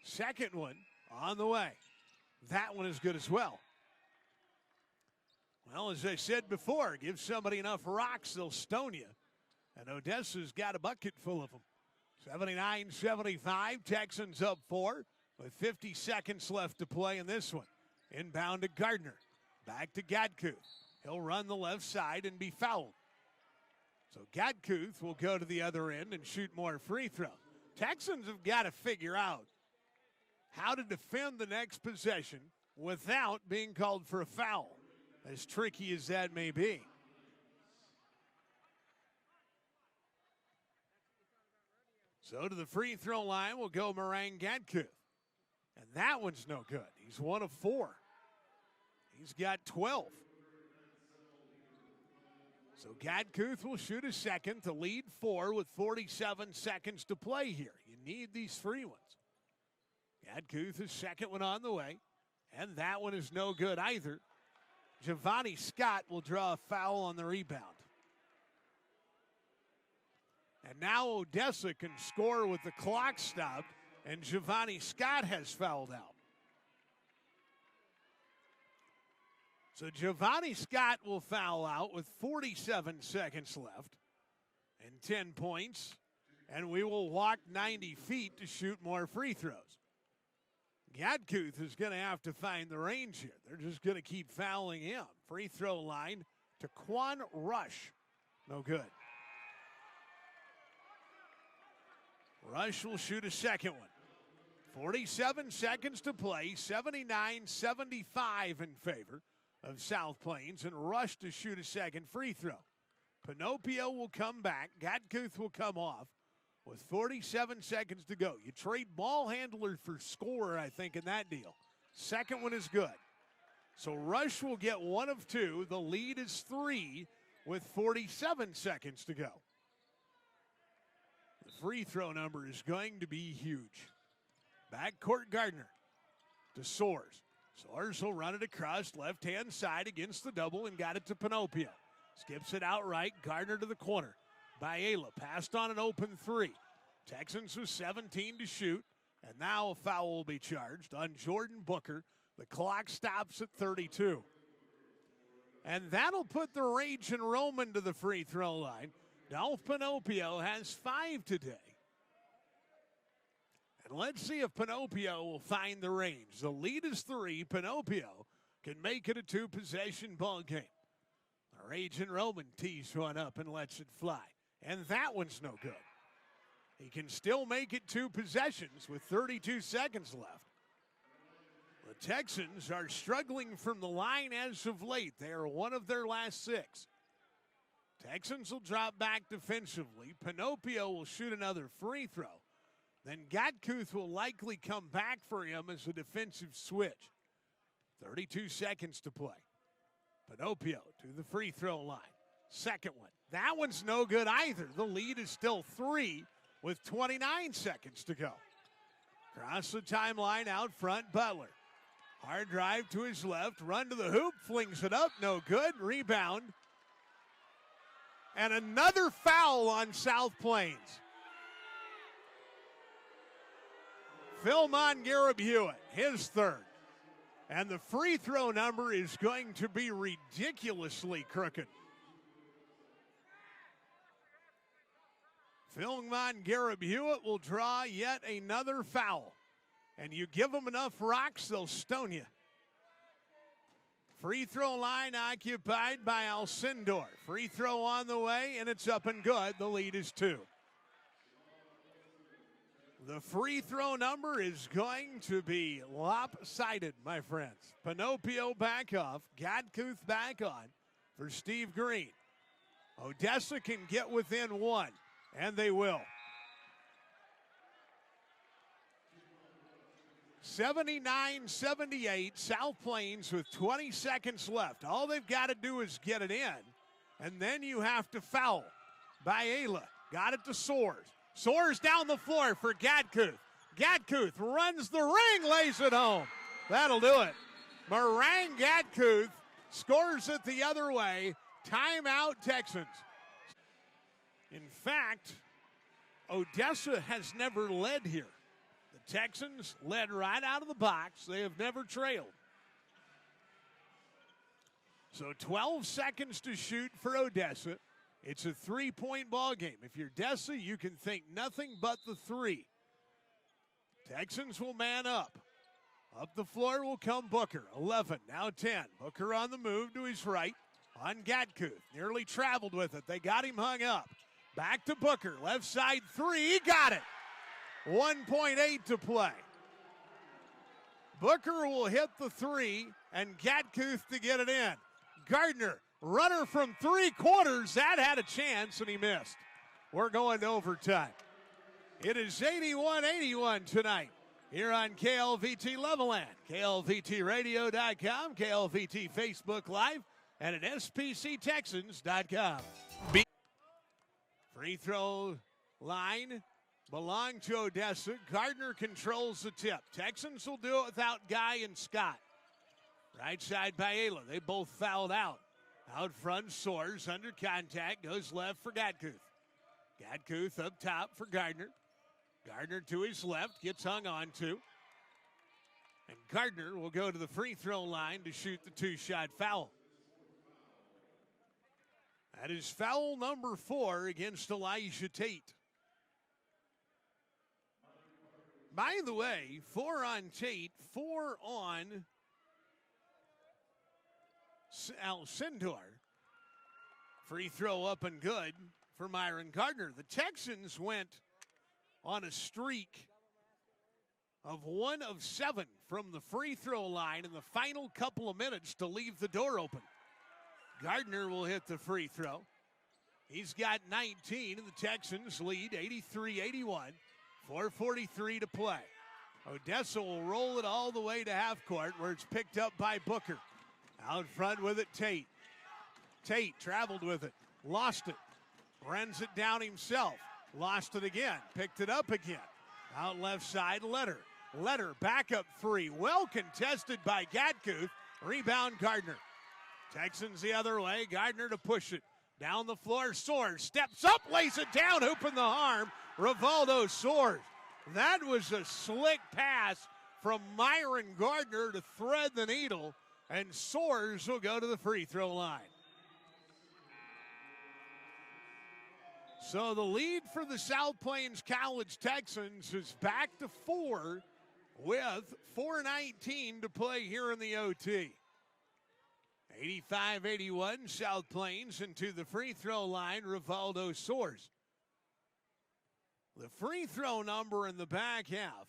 Second one on the way. That one is good as well. Well, as I said before, give somebody enough rocks, they'll stone you. And Odessa's got a bucket full of them. 79-75, Texans up 4 with 50 seconds left to play in this one. Inbound to Gardner. Back to Gadkuth. He'll run the left side and be fouled. So Gadkuth will go to the other end and shoot more free throws. Texans have got to figure out how to defend the next possession without being called for a foul, as tricky as that may be. So to the free throw line will go Moran Gadkuth. And that one's no good. He's 1 of 4. He's got 12. So Gadkuth will shoot a second to lead 4 with 47 seconds to play here. You need these free ones. Gadkuth, his second one on the way, and that one is no good either. Giovanni Scott will draw a foul on the rebound. And now Odessa can score with the clock stopped, and Giovanni Scott has fouled out. So Giovanni Scott will foul out with 47 seconds left and 10 points, and we will walk 90 feet to shoot more free throws. Gadkuth is going to have to find the range here. They're just going to keep fouling him. Free throw line to Quan Rush. No good. Rush will shoot a second one. 47 seconds to play, 79-75 in favor of South Plains, and Rush to shoot a second free throw. Panopio will come back. Gadkuth will come off with 47 seconds to go. You trade ball handler for scorer, I think, in that deal. Second one is good. So Rush will get one of two. The lead is 3 with 47 seconds to go. The free throw number is going to be huge. Backcourt Gardner to Soares. Soares will run it across left-hand side against the double and got it to Panopio. Skips it out right. Gardner to the corner. Biela passed on an open three. Texans with 17 to shoot. And now a foul will be charged on Jordan Booker. The clock stops at 32. And that'll put the Raging Roman to the free throw line. DALPH Panopio has 5 today. And let's see if Panopio will find the range. The lead is 3. Panopio can make it a 2-possession ball game. The Raging Roman tees one up and lets it fly. And that one's no good. He can still make it 2 possessions with 32 seconds left. The Texans are struggling from the line as of late. They are one of their last 6. Texans will drop back defensively. Panopio will shoot another free throw. Then Gadkuth will likely come back for him as a defensive switch. 32 seconds to play. Panopio to the free throw line. Second one. That one's no good either. The lead is still 3 with 29 seconds to go. Across the timeline out front, Butler. Hard drive to his left. Run to the hoop. Flings it up. No good. Rebound. And another foul on South Plains. Philmon Garib-Hewitt, his third. And the free throw number is going to be ridiculously crooked. Philmon Garib-Hewitt will draw yet another foul. And you give them enough rocks, they'll stone you. Free throw line occupied by Alcindor. Free throw on the way, and it's up and good. The lead is 2. The free throw number is going to be lopsided, my friends. Panopio back off. Gadkuth back on for Steve Green. Odessa can get within 1, and they will. 79-78, South Plains with 20 seconds left. All they've got to do is get it in, and then you have to foul. Biela got it to Soares. Soares down the floor for Gadkuth. Gadkuth runs the ring, lays it home. That'll do it. Meringue Gadkuth scores it the other way. Timeout, Texans. In fact, Odessa has never led here. The Texans led right out of the box. They have never trailed. So 12 seconds to shoot for Odessa. It's a 3-point ball game. If you're Odessa, you can think nothing but the 3. Texans will man up. Up the floor will come Booker. 11, now 10. Booker on the move to his right. On Gadkuth. Nearly traveled with it. They got him hung up. Back to Booker. Left side 3. He got it. 1.8 to play. Booker will hit the 3, and Gadkuth to get it in. Gardner, runner from 3/4. That had a chance, and he missed. We're going to overtime. It is 81-81 tonight here on KLVT Levelland, KLVTradio.com, KLVT Facebook Live, and at SPCTexans.com. Free throw line belong to Odessa. Gardner controls the tip. Texans will do it without Guy and Scott. Right side by Ayla. They both fouled out. Out front, Soares under contact. Goes left for Gatkuth. Gatkuth up top for Gardner. Gardner to his left. Gets hung on to. And Gardner will go to the free throw line to shoot the two-shot foul. That is foul number 4 against Elijah Tate. By the way, 4 on Tate, 4 on Alcindor. Free throw up and good for Myron Gardner. The Texans went on a streak of 1 of 7 from the free throw line in the final couple of minutes to leave the door open. Gardner will hit the free throw. He's got 19, and the Texans lead 83-81. 4:43 to play. Odessa will roll it all the way to half court, where it's picked up by Booker. Out front with it, Tate. Tate traveled with it, lost it, runs it down himself, lost it again, picked it up again. Out left side, Letter. Letter back up 3, well contested by Gatkuth. Rebound Gardner. Texans the other way, Gardner to push it. Down the floor, Soares steps up, lays it down, hooping the harm. Rivaldo Soares. That was a slick pass from Myron Gardner to thread the needle, and Soares will go to the free throw line. So the lead for the South Plains College Texans is back to 4 with 4:19 to play here in the OT. 85-81, South Plains, and to the free throw line, Rivaldo Soares. The free throw number in the back half.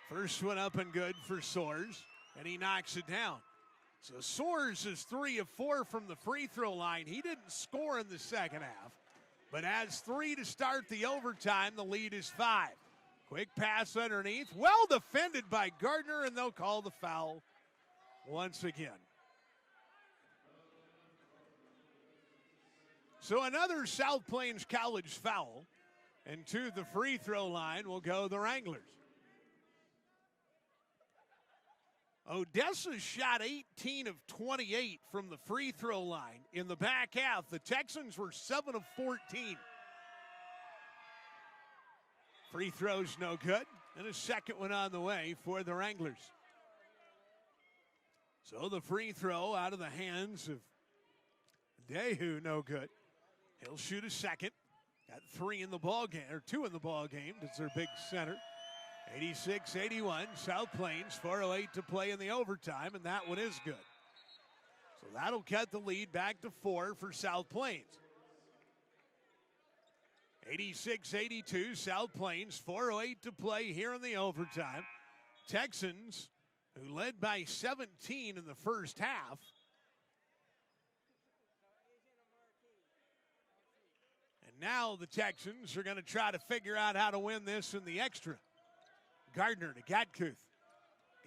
First one up and good for Soares, and he knocks it down. So Soares is 3 of 4 from the free throw line. He didn't score in the second half, but has 3 to start the overtime. The lead is 5. Quick pass underneath. Well defended by Gardner, and they'll call the foul once again. So another South Plains College foul. And to the free throw line will go the Wranglers. Odessa shot 18 of 28 from the free throw line in the back half. The Texans were 7 of 14. Free throws no good, and a second one on the way for the Wranglers. So the free throw out of the hands of Dehu, no good. He'll shoot a second. Got 3 in the ball game, or 2 in the ball game. It's their big center. 86-81, South Plains, 4:08 to play in the overtime, and that one is good. So that'll cut the lead back to 4 for South Plains. 86-82, South Plains, 4:08 to play here in the overtime. Texans, who led by 17 in the first half, now the Texans are going to try to figure out how to win this in the extra. Gardner to Gatkuth.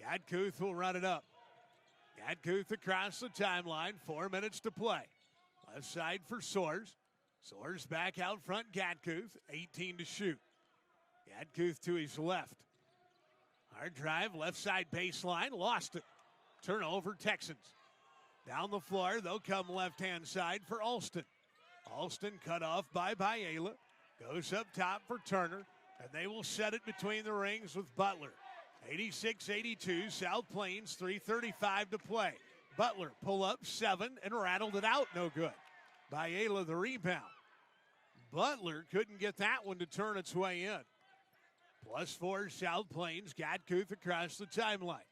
Gatkuth will run it up. Gatkuth across the timeline. 4 minutes to play. Left side for Soares. Soares back out front. Gatkuth. 18 to shoot. Gatkuth to his left. Hard drive. Left side baseline. Lost it. Turnover Texans. Down the floor. They'll come left-hand side for Alston. Alston cut off by Ayla. Goes up top for Turner, and they will set it between the rings with Butler. 86-82, South Plains, 3:35 to play. Butler pull up 7 and rattled it out, no good. Ayla the rebound. Butler couldn't get that one to turn its way in. +4 South Plains, Gatkuth across the timeline.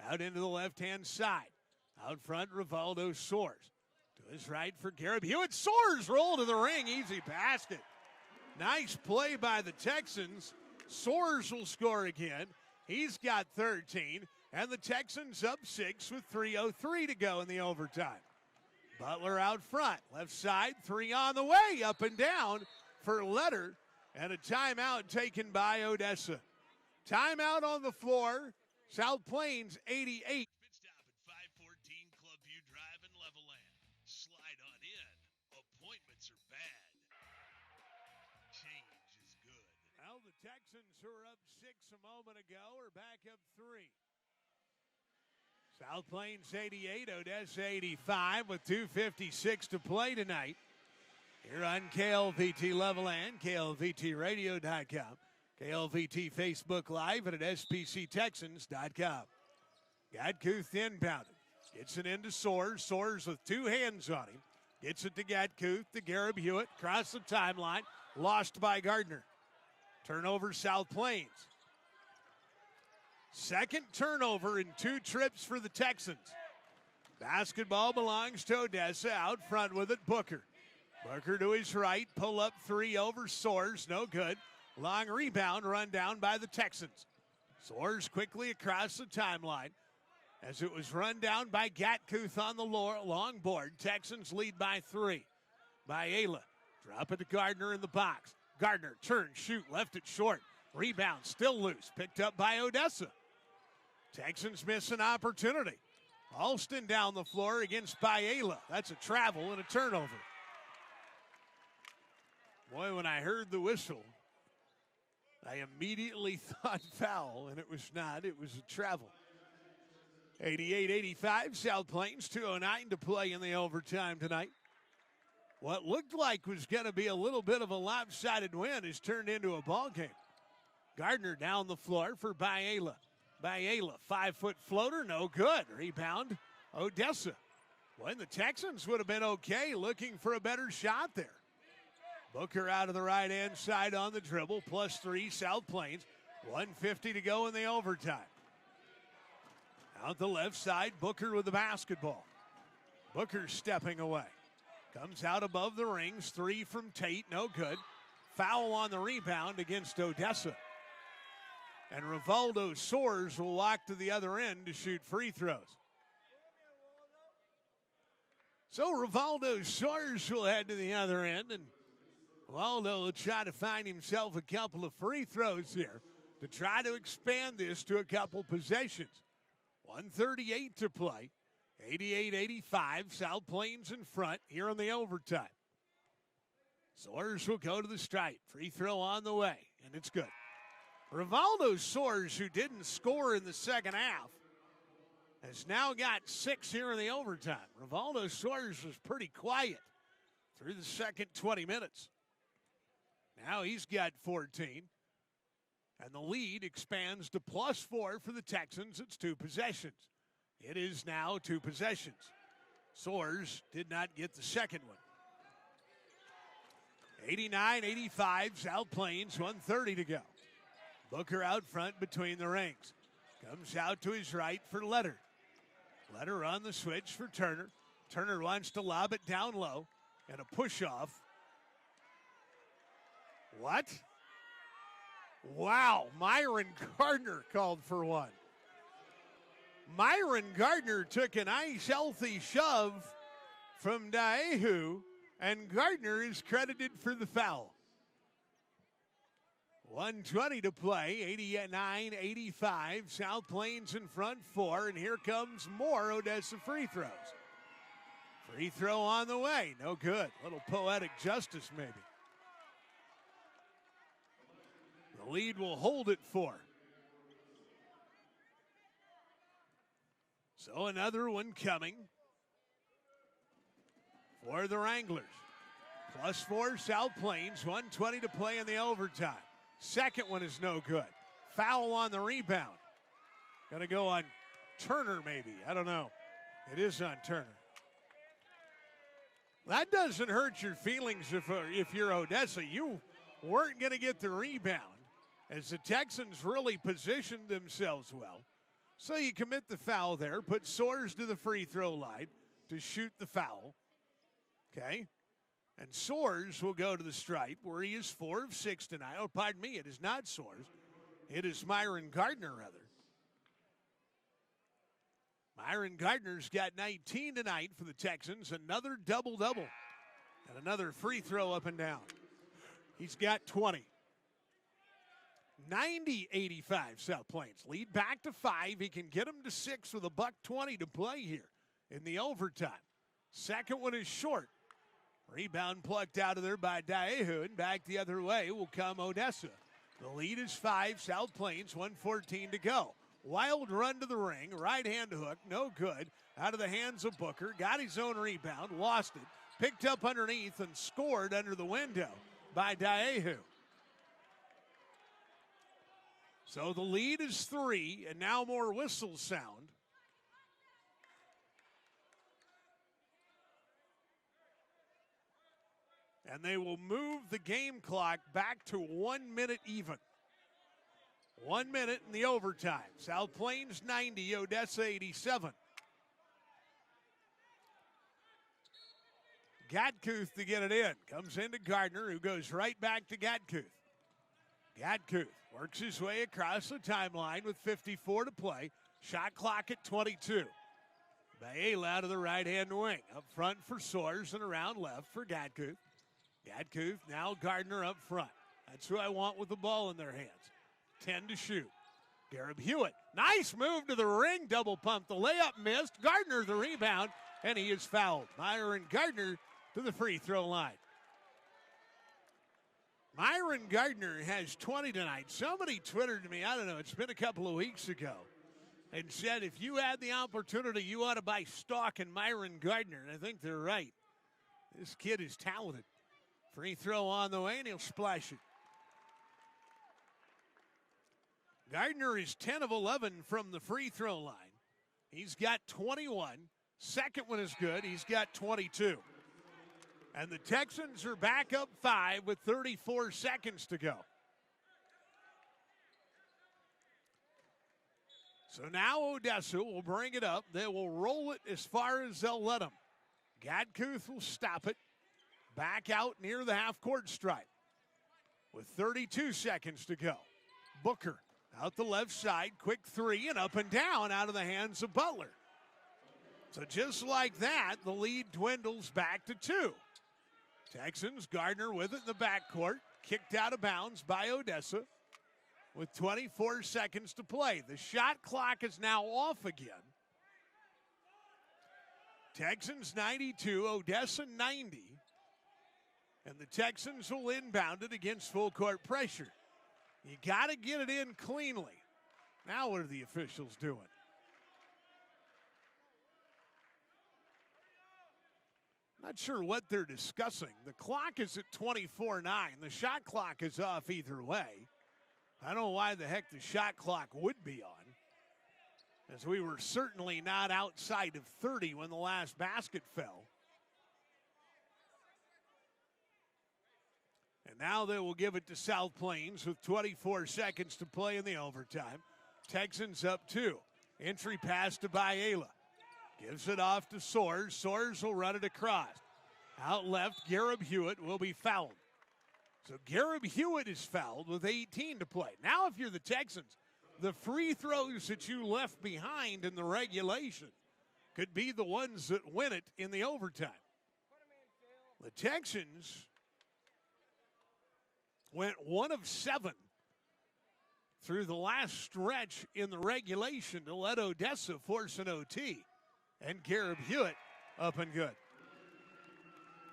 Out into the left-hand side. Out front, Rivaldo Soares. To his right for Garrett Hewitt. Soares roll to the ring. Easy basket. Nice play by the Texans. Soares will score again. He's got 13. And the Texans up 6 with 3:03 to go in the overtime. Butler out front. Left side. 3 on the way. Up and down for Letter. And a timeout taken by Odessa. Timeout on the floor. South Plains 88. Appointments are bad. Change is good. Texans, who were up 6 a moment ago, are back up 3. South Plains 88, Odessa 85 with 2:56 to play tonight. Here on KLVT Level and KLVTRadio.com. KLVT Facebook Live and at SPCTexans.com. Gatkuth inbounded. Gets it into Soares. Soares with 2 hands on him. Gets it to Gatkuth, to Garib Hewitt. Across the timeline. Lost by Gardner. Turnover South Plains. Second turnover in 2 trips for the Texans. Basketball belongs to Odessa. Out front with it, Booker. Booker to his right. Pull up 3 over Soares. No good. Long rebound run down by the Texans. Soares quickly across the timeline as it was run down by Gatkuth on the long board. Texans lead by 3. Ayala. Drop it to Gardner in the box. Gardner, turn, shoot, left it short. Rebound still loose. Picked up by Odessa. Texans miss an opportunity. Alston down the floor against Ayala. That's a travel and a turnover. Boy, when I heard the whistle, I immediately thought foul, and it was not. It was a travel. 88-85, South Plains, 2:09 to play in the overtime tonight. What looked like was going to be a little bit of a lopsided win has turned into a ball game. Gardner down the floor for Ayala. Ayala, 5-foot floater, no good. Rebound, Odessa. Well, the Texans would have been okay looking for a better shot there. Booker out of the right-hand side on the dribble, +3 South Plains. 1:50 to go in the overtime. Out the left side, Booker with the basketball. Booker stepping away. Comes out above the rings, 3 from Tate, no good. Foul on the rebound against Odessa. And Rivaldo Soares will walk to the other end to shoot free throws. So Rivaldo Soares will head to the other end, and Waldo will try to find himself a couple of free throws here to try to expand this to a couple possessions. 1:38 to play. 88-85, South Plains in front here in the overtime. Soares will go to the stripe. Free throw on the way, and it's good. Rivaldo Soares, who didn't score in the second half, has now got 6 here in the overtime. Rivaldo Soares was pretty quiet through the second 20 minutes. Now he's got 14, and the lead expands to +4 for the Texans. It's 2 possessions. It is now 2 possessions. Soares did not get the second one. 89-85, South Plains, 1:30 to go. Booker out front between the rings. Comes out to his right for Letter. Letter on the switch for Turner. Turner wants to lob it down low, and a push-off. What? Wow, Myron Gardner called for one. Myron Gardner took a nice healthy shove from Daehu, and Gardner is credited for the foul. 1:20 to play, 89-85, South Plains in front 4, and here comes more Odessa free throws. Free throw on the way, no good. Little poetic justice maybe. The lead will hold it 4. So another one coming for the Wranglers. +4 South Plains, 1:20 to play in the overtime. Second one is no good. Foul on the rebound. Gonna go on Turner maybe, I don't know. It is on Turner. That doesn't hurt your feelings if you're Odessa. You weren't gonna get the rebound as the Texans really positioned themselves well. So you commit the foul there, put Soares to the free throw line to shoot the foul. Okay? And Soares will go to the stripe where he is 4 of 6 tonight. Oh, pardon me, it is not Soares. It is Myron Gardner, rather. Myron Gardner's got 19 tonight for the Texans. Another double-double. And another free throw up and down. He's got 20. 90-85 South Plains. Lead back to 5. He can get them to 6 with $1:20 to play here in the overtime. Second one is short. Rebound plucked out of there by Daehu, and back the other way will come Odessa. The lead is 5, South Plains, 1:14 to go. Wild run to the ring, right hand hook, no good. Out of the hands of Booker, got his own rebound, lost it, picked up underneath and scored under the window by DALPH. So the lead is 3, and now more whistles sound. And they will move the game clock back to 1 minute even. 1 minute in the overtime. South Plains 90, Odessa 87. Gatkuth to get it in. Comes into Gardner, who goes right back to Gatkuth. Gatkuth works his way across the timeline with 54 to play. Shot clock at 22. Baela out of the right-hand wing. Up front for Soares and around left for Gatkuth. Gatkuth, now Gardner up front. That's who I want with the ball in their hands. 10 to shoot. Garib Hewitt, nice move to the ring, double pump. The layup missed. Gardner the rebound, and he is fouled. Myron Gardner to the free throw line. Myron Gardner has 20 tonight. Somebody twittered to me, I don't know, it's been a couple of weeks ago, and said if you had the opportunity, you ought to buy stock in Myron Gardner. And I think they're right. This kid is talented. Free throw on the way, and he'll splash it. Gardner is 10 of 11 from the free throw line. He's got 21. Second one is good. He's got 22. And the Texans are back up 5 with 34 seconds to go. So now Odessa will bring it up. They will roll it as far as they'll let them. Gatkuth will stop it. Back out near the half-court stripe with 32 seconds to go. Booker out the left side, quick three, and up and down out of the hands of Butler. So just like that, the lead dwindles back to 2. Texans, Gardner with it in the backcourt, kicked out of bounds by Odessa with 24 seconds to play. The shot clock is now off again. Texans 92, Odessa 90. And the Texans will inbound it against full court pressure. You got to get it in cleanly. Now what are the officials doing? Not sure what they're discussing. The clock is at 24-9. The shot clock is off either way. I don't know why the heck the shot clock would be on, as we were certainly not outside of 30 when the last basket fell. And now they will give it to South Plains with 24 seconds to play in the overtime. Texans up 2. Entry pass to Baela. Gives it off to Soares. Soares will run it across. Out left, Garib Hewitt will be fouled. So Garib Hewitt is fouled with 18 to play. Now if you're the Texans, the free throws that you left behind in the regulation could be the ones that win it in the overtime. The Texans went 1 of 7 through the last stretch in the regulation to let Odessa force an OT. And Garib Hewitt up and good.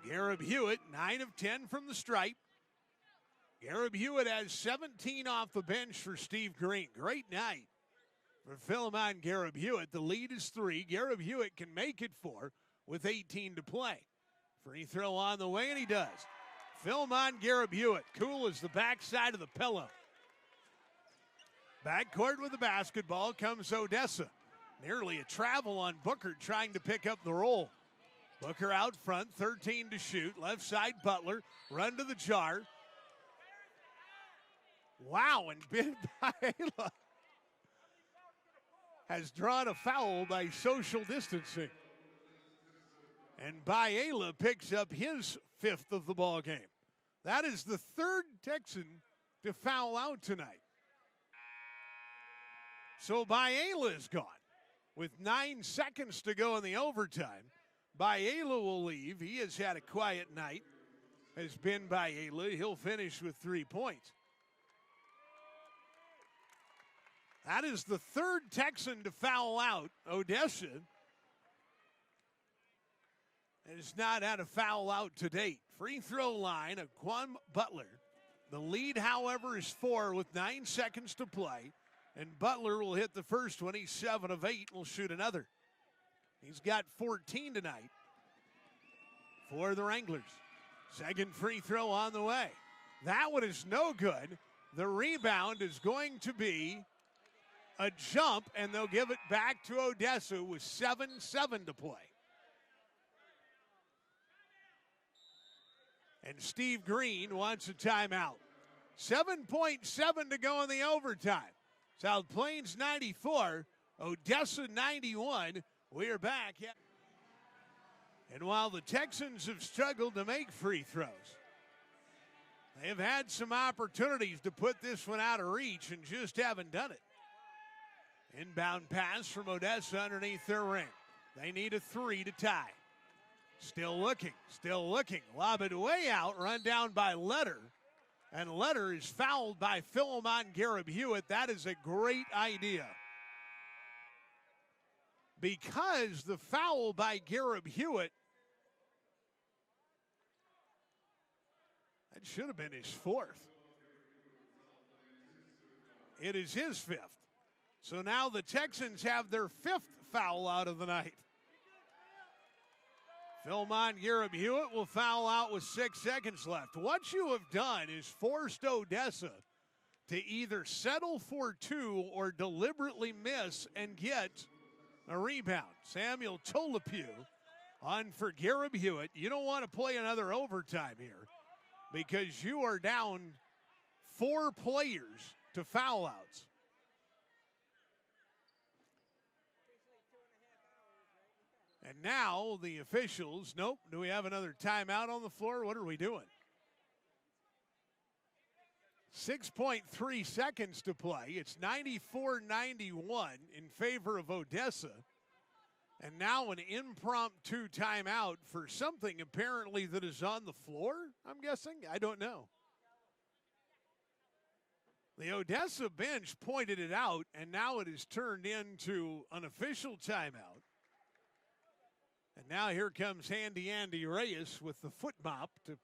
Garib Hewitt, 9 of 10 from the stripe. Garib Hewitt has 17 off the bench for Steve Green. Great night for Philemon Garib Hewitt. The lead is 3. Garib Hewitt can make it 4 with 18 to play. Free throw on the way, and he does. Philemon Garib Hewitt, cool as the backside of the pillow. Backcourt with the basketball comes Odessa. Nearly a travel on Booker trying to pick up the roll. Booker out front, 13 to shoot. Left side, Butler. Run to the jar. Wow, and Ben Baela has drawn a foul by social distancing. And Baela picks up his 5th of the ball game. That is the 3rd Texan to foul out tonight. So Baela is gone. With 9 seconds to go in the overtime, Baela will leave. He has had a quiet night. Has been Baela. He'll finish with 3 points. That is the 3rd Texan to foul out. Odessa has not had a foul out to date. Free throw line of Quan Butler The lead, however, is 4 with 9 seconds to play. And Butler will hit the first one. He's 7 of 8 and will shoot another. He's got 14 tonight for the Wranglers. Second free throw on the way. That one is no good. The rebound is going to be a jump, and they'll give it back to Odessa with 7:7 to play. And Steve Green wants a timeout. 7.7 to go in the overtime. South Plains 94, Odessa 91. We are back. And while the Texans have struggled to make free throws, they have had some opportunities to put this one out of reach and just haven't done it. Inbound pass from Odessa underneath their ring. They need a 3 to tie. Still looking. Lob it way out, run down by Letter. And Letter is fouled by Philemon Garib-Hewitt. That is a great idea. Because the foul by Garib-Hewitt, that should have been his 4th. It is his 5th. So now the Texans have their 5th foul out of the night. Philemon Garib-Hewitt will foul out with 6 seconds left. What you have done is forced Odessa to either settle for 2 or deliberately miss and get a rebound. Samuel Tolopue on for Garib-Hewitt. You don't want to play another overtime here because you are down 4 players to foul outs. And now the officials, nope, do we have another timeout on the floor? What are we doing? 6.3 seconds to play. It's 94-91 in favor of Odessa. And now an impromptu timeout for something apparently that is on the floor, I'm guessing? I don't know. The Odessa bench pointed it out, and now it is turned into an official timeout. And now here comes Handy Andy Reyes with the foot mop to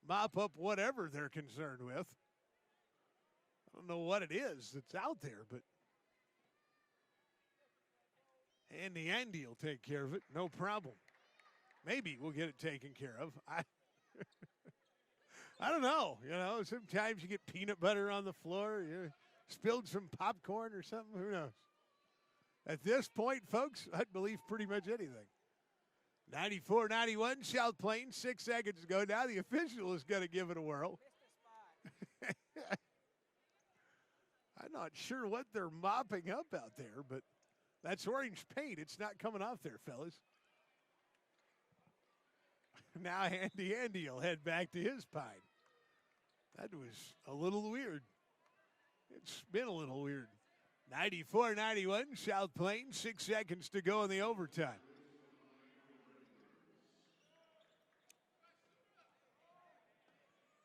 mop up whatever they're concerned with. I don't know what it is that's out there, but Handy Andy will take care of it, no problem. Maybe we'll get it taken care of. I don't know. You know, sometimes you get peanut butter on the floor. You spilled some popcorn or something. Who knows? At this point, folks, I'd believe pretty much anything. 94-91, South Plains, 6 seconds to go. Now the official is going to give it a whirl. I'm not sure what they're mopping up out there, but that's orange paint. It's not coming off there, fellas. Now Handy Andy will head back to his pine. That was a little weird. It's been a little weird. 94-91, South Plains, 6 seconds to go in the overtime.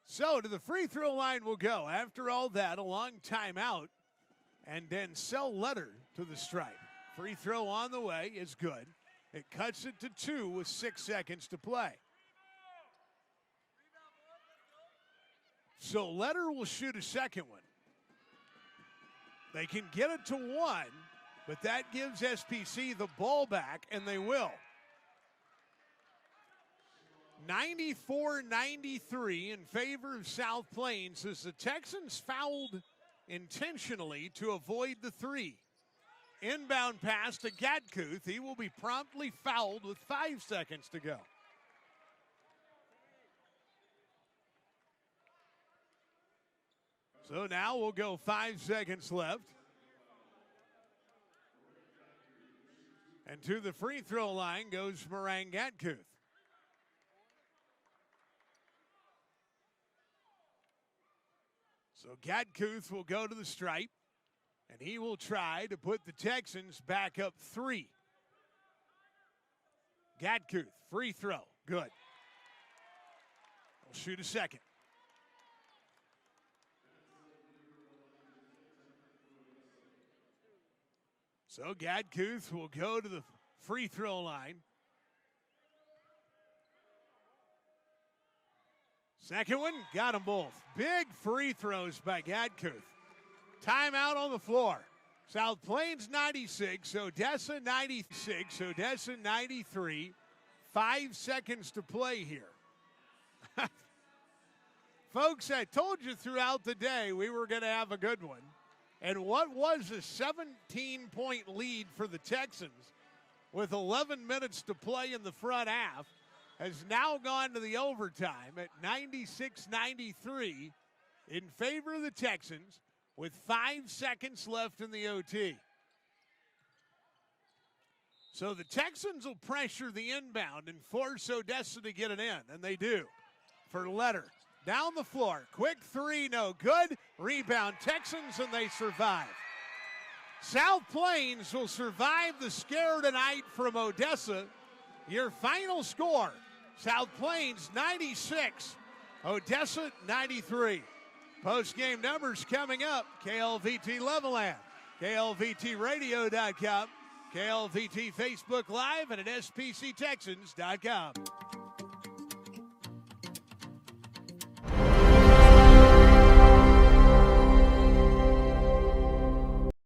So to the free throw line we'll go. After all that, a long timeout, and then Sell Letter to the stripe. Free throw on the way is good. It cuts it to 2 with 6 seconds to play. So Letter will shoot a second one. They can get it to 1, but that gives SPC the ball back, and they will. 94-93 in favor of South Plains as the Texans fouled intentionally to avoid the 3. Inbound pass to Gatkuth. He will be promptly fouled with 5 seconds to go. So now we'll go 5 seconds left. And to the free throw line goes Moran Gatkuth. So Gatkuth will go to the stripe, and he will try to put the Texans back up 3. Gatkuth, free throw, good. He'll shoot a second. So Gatkuth will go to the free throw line. Second one, got them both. Big free throws by Gadkuth. Timeout on the floor. South Plains 96, Odessa 96, Odessa 93. 5 seconds to play here. Folks, I told you throughout the day we were going to have a good one. And what was a 17-point lead for the Texans with 11 minutes to play in the front half has now gone to the overtime at 96-93 in favor of the Texans with 5 seconds left in the OT. So the Texans will pressure the inbound and force Odessa to get it in, and they do. For Letter, down the floor, quick three, no good. Rebound Texans, and they survive. South Plains will survive the scare tonight from Odessa. Your final score, South Plains 96, Odessa 93. Post-game numbers coming up, KLVT Leveland, KLVTradio.com, KLVT Facebook Live, and at SPCTexans.com.